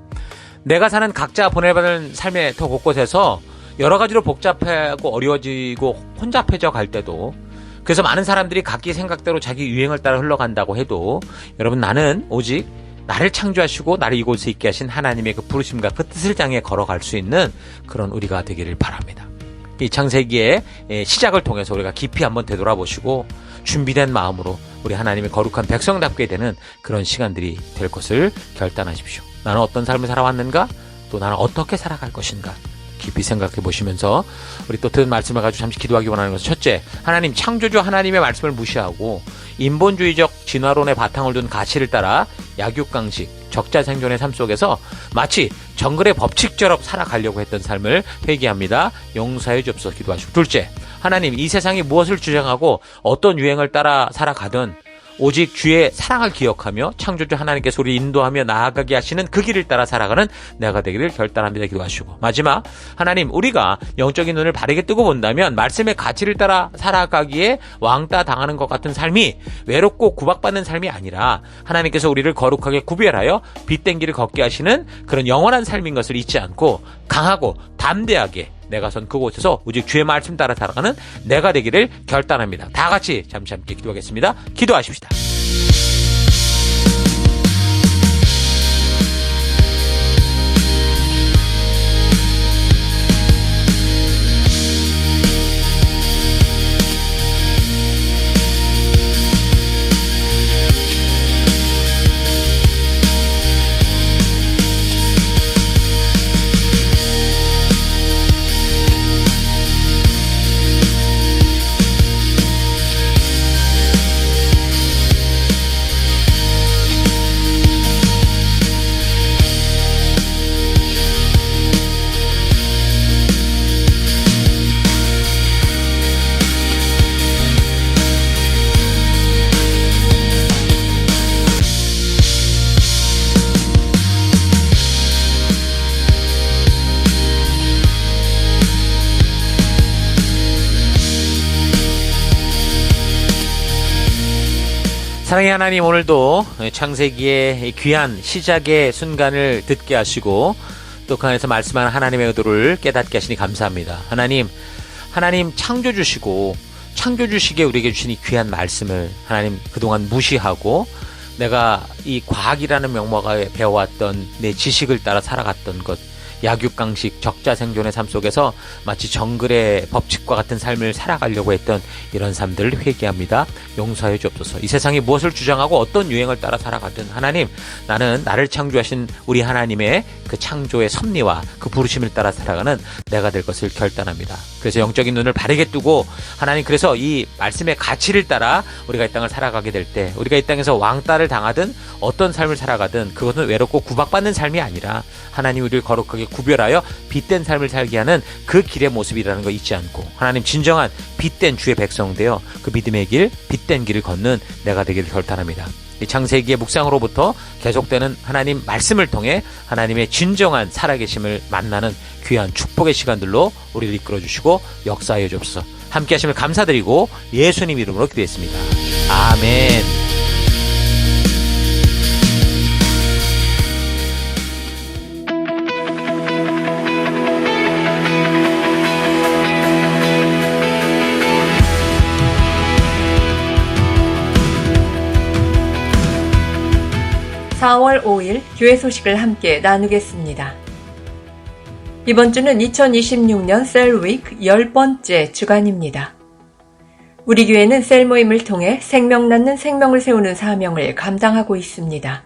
내가 사는 각자 보내받은 삶의 더 곳곳에서 여러 가지로 복잡하고 어려워지고 혼잡해져 갈 때도 그래서 많은 사람들이 각기 생각대로 자기 유행을 따라 흘러간다고 해도 여러분 나는 오직 나를 창조하시고 나를 이곳에 있게 하신 하나님의 그 부르심과 그 뜻을 향해 걸어갈 수 있는 그런 우리가 되기를 바랍니다. 이 창세기의 시작을 통해서 우리가 깊이 한번 되돌아보시고 준비된 마음으로 우리 하나님의 거룩한 백성답게 되는 그런 시간들이 될 것을 결단하십시오. 나는 어떤 삶을 살아왔는가? 또 나는 어떻게 살아갈 것인가? 깊이 생각해 보시면서 우리 또 들은 말씀을 가지고 잠시 기도하기 원하는 것은 첫째, 하나님 창조주 하나님의 말씀을 무시하고 인본주의적 진화론의 바탕을 둔 가치를 따라 약육강식, 적자생존의 삶 속에서 마치 정글의 법칙처럼 살아가려고 했던 삶을 회개합니다. 용서해 주옵소서 기도하시고 둘째, 하나님 이 세상이 무엇을 주장하고 어떤 유행을 따라 살아가든 오직 주의 사랑을 기억하며 창조주 하나님께서 우리 인도하며 나아가게 하시는 그 길을 따라 살아가는 내가 되기를 결단합니다 기도하시고 마지막 하나님 우리가 영적인 눈을 바르게 뜨고 본다면 말씀의 가치를 따라 살아가기에 왕따 당하는 것 같은 삶이 외롭고 구박받는 삶이 아니라 하나님께서 우리를 거룩하게 구별하여 빛된 길을 걷게 하시는 그런 영원한 삶인 것을 잊지 않고 강하고 담대하게 내가 선 그곳에서 오직 주의 말씀 따라 살아가는 내가 되기를 결단합니다. 다 같이 잠시 함께 기도하겠습니다. 기도하십시다. 사랑의 하나님, 오늘도 창세기의 귀한 시작의 순간을 듣게 하시고 또 그 안에서 말씀하는 하나님의 의도를 깨닫게 하시니 감사합니다. 하나님 창조주시기에 우리에게 주신 이 귀한 말씀을 하나님 그동안 무시하고 내가 이 과학이라는 명목하에 배워왔던 내 지식을 따라 살아갔던 것, 약육강식 적자생존의 삶 속에서 마치 정글의 법칙과 같은 삶을 살아가려고 했던 이런 삶들을 회개합니다. 용서해 주옵소서. 이 세상이 무엇을 주장하고 어떤 유행을 따라 살아가든 하나님, 나는 나를 창조하신 우리 하나님의 그 창조의 섭리와 그 부르심을 따라 살아가는 내가 될 것을 결단합니다. 그래서 영적인 눈을 바르게 뜨고 하나님, 그래서 이 말씀의 가치를 따라 우리가 이 땅을 살아가게 될 때, 우리가 이 땅에서 왕따를 당하든 어떤 삶을 살아가든 그것은 외롭고 구박받는 삶이 아니라 하나님 우리를 거룩하게 구별하여 빛된 삶을 살게 하는 그 길의 모습이라는 거 잊지 않고 하나님, 진정한 빛된 주의 백성 되어 그 믿음의 길, 빛된 길을 걷는 내가 되기를 결단합니다. 이 창세기의 묵상으로부터 계속되는 하나님 말씀을 통해 하나님의 진정한 살아계심을 만나는 귀한 축복의 시간들로 우리를 이끌어주시고 역사하여 주옵소서. 함께 하심을 감사드리고 예수님 이름으로 기도했습니다. 아멘. 4월 5일 교회 소식을 함께 나누겠습니다. 이번 주는 2026년 셀위크 10번째 주간입니다. 우리 교회는 셀 모임을 통해 생명 낳는 생명을 세우는 사명을 감당하고 있습니다.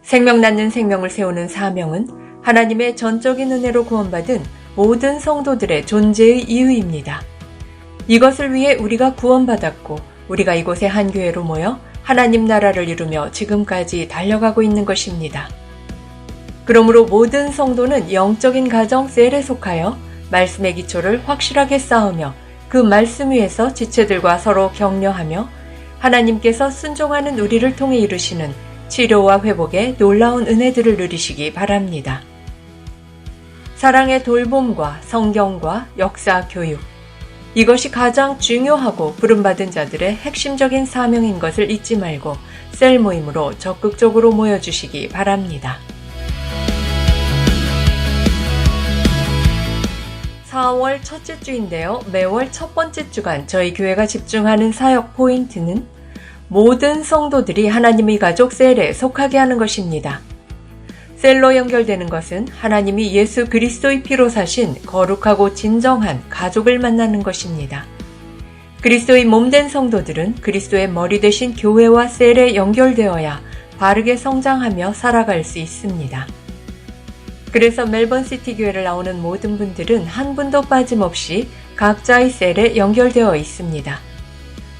생명 낳는 생명을 세우는 사명은 하나님의 전적인 은혜로 구원받은 모든 성도들의 존재의 이유입니다. 이것을 위해 우리가 구원받았고 우리가 이곳에 한 교회로 모여 하나님 나라를 이루며 지금까지 달려가고 있는 것입니다. 그러므로 모든 성도는 영적인 가정 셀에 속하여 말씀의 기초를 확실하게 쌓으며 그 말씀 위에서 지체들과 서로 격려하며 하나님께서 순종하는 우리를 통해 이루시는 치료와 회복의 놀라운 은혜들을 누리시기 바랍니다. 사랑의 돌봄과 성경과 역사 교육, 이것이 가장 중요하고 부름받은 자들의 핵심적인 사명인 것을 잊지 말고 셀 모임으로 적극적으로 모여주시기 바랍니다. 4월 첫째 주인데요. 매월 첫 번째 주간 저희 교회가 집중하는 사역 포인트는 모든 성도들이 하나님의 가족 셀에 속하게 하는 것입니다. 셀로 연결되는 것은 하나님이 예수 그리스도의 피로 사신 거룩하고 진정한 가족을 만나는 것입니다. 그리스도의 몸된 성도들은 그리스도의 머리 되신 교회와 셀에 연결되어야 바르게 성장하며 살아갈 수 있습니다. 그래서 멜번시티 교회를 나오는 모든 분들은 한 분도 빠짐없이 각자의 셀에 연결되어 있습니다.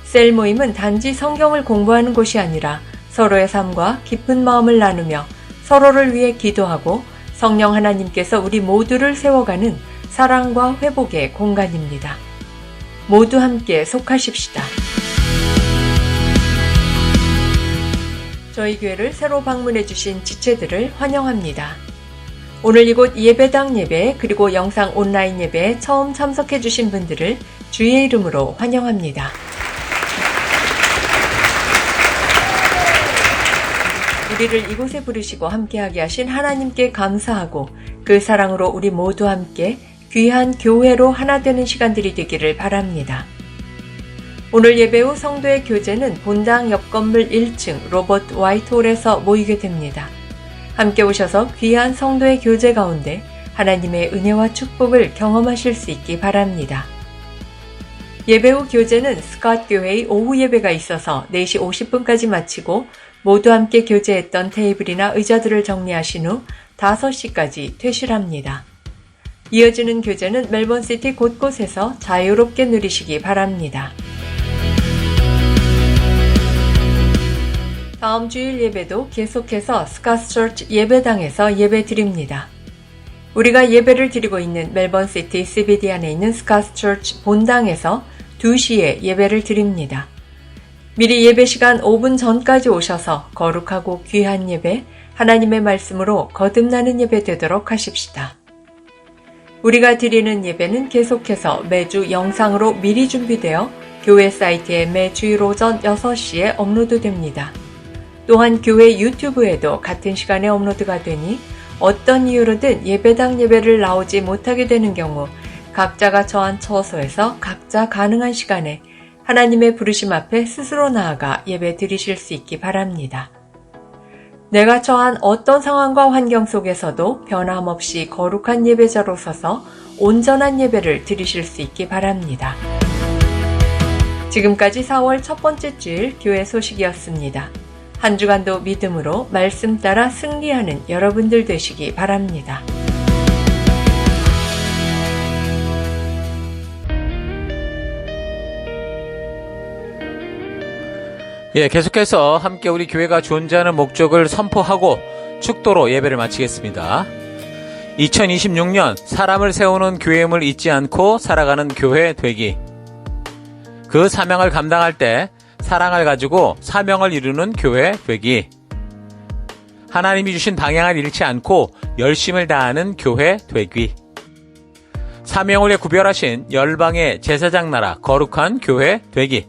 셀 모임은 단지 성경을 공부하는 곳이 아니라 서로의 삶과 깊은 마음을 나누며 서로를 위해 기도하고 성령 하나님께서 우리 모두를 세워가는 사랑과 회복의 공간입니다. 모두 함께 속하십시다. 저희 교회를 새로 방문해 주신 지체들을 환영합니다. 오늘 이곳 예배당 예배 그리고 영상 온라인 예배에 처음 참석해 주신 분들을 주의 이름으로 환영합니다. 우리를 이곳에 부르시고 함께하게 하신 하나님께 감사하고 그 사랑으로 우리 모두 함께 귀한 교회로 하나 되는 시간들이 되기를 바랍니다. 오늘 예배 후 성도의 교제는 본당 옆 건물 1층 로버트 화이트홀에서 모이게 됩니다. 함께 오셔서 귀한 성도의 교제 가운데 하나님의 은혜와 축복을 경험하실 수 있기 바랍니다. 예배 후 교제는 스캇 교회의 오후 예배가 있어서 4시 50분까지 마치고 모두 함께 교제했던 테이블이나 의자들을 정리하신 후 5시까지 퇴실합니다. 이어지는 교제는 멜번시티 곳곳에서 자유롭게 누리시기 바랍니다. 다음 주일 예배도 계속해서 스캇 처치 예배당에서 예배 드립니다. 우리가 예배를 드리고 있는 멜번시티 CBD 안에 있는 스캇 처치 본당에서 2시에 예배를 드립니다. 미리 예배 시간 5분 전까지 오셔서 거룩하고 귀한 예배, 하나님의 말씀으로 거듭나는 예배 되도록 하십시다. 우리가 드리는 예배는 계속해서 매주 영상으로 미리 준비되어 교회 사이트에 매 주일 오전 6시에 업로드됩니다. 또한 교회 유튜브에도 같은 시간에 업로드가 되니 어떤 이유로든 예배당 예배를 나오지 못하게 되는 경우 각자가 처한 처소에서 각자 가능한 시간에 하나님의 부르심 앞에 스스로 나아가 예배 드리실 수 있기 바랍니다. 내가 처한 어떤 상황과 환경 속에서도 변함없이 거룩한 예배자로 서서 온전한 예배를 드리실 수 있기 바랍니다. 지금까지 4월 첫 번째 주일 교회 소식이었습니다. 한 주간도 믿음으로 말씀 따라 승리하는 여러분들 되시기 바랍니다. 계속해서 함께 우리 교회가 존재하는 목적을 선포하고 축도로 예배를 마치겠습니다. 2026년 사람을 세우는 교회임을 잊지 않고 살아가는 교회 되기. 그 사명을 감당할 때 사랑을 가지고 사명을 이루는 교회 되기. 하나님이 주신 방향을 잃지 않고 열심을 다하는 교회 되기. 사명을 위해 구별하신 열방의 제사장 나라 거룩한 교회 되기.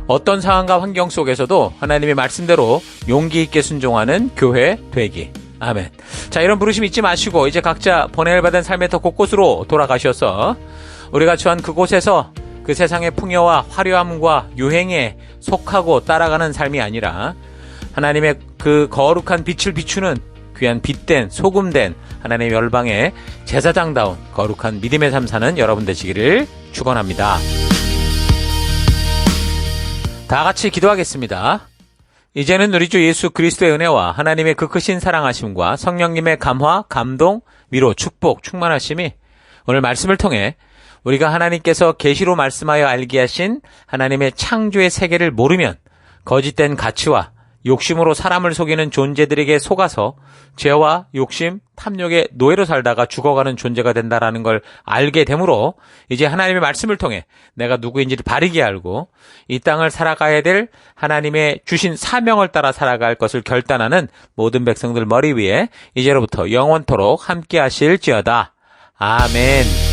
어떤 상황과 환경 속에서도 하나님의 말씀대로 용기 있게 순종하는 교회 되기. 아멘. 자, 이런 부르심 잊지 마시고 이제 각자 번외를 받은 삶의 더 곳곳으로 돌아가셔서 우리가 처한 그곳에서 그 세상의 풍요와 화려함과 유행에 속하고 따라가는 삶이 아니라 하나님의 그 거룩한 빛을 비추는 귀한 빛된 소금된 하나님의 열방의 제사장다운 거룩한 믿음의 삶 사는 여러분 되시기를 축원합니다. 다 같이 기도하겠습니다. 이제는 우리 주 예수 그리스도의 은혜와 하나님의 그 크신 사랑하심과 성령님의 감화, 감동, 위로, 축복, 충만하심이 오늘 말씀을 통해 우리가 하나님께서 계시로 말씀하여 알게 하신 하나님의 창조의 세계를 모르면 거짓된 가치와 욕심으로 사람을 속이는 존재들에게 속아서 죄와 욕심, 탐욕의 노예로 살다가 죽어가는 존재가 된다라는 걸 알게 되므로 이제 하나님의 말씀을 통해 내가 누구인지를 바르게 알고 이 땅을 살아가야 될 하나님의 주신 사명을 따라 살아갈 것을 결단하는 모든 백성들 머리 위에 이제로부터 영원토록 함께 하실지어다. 아멘.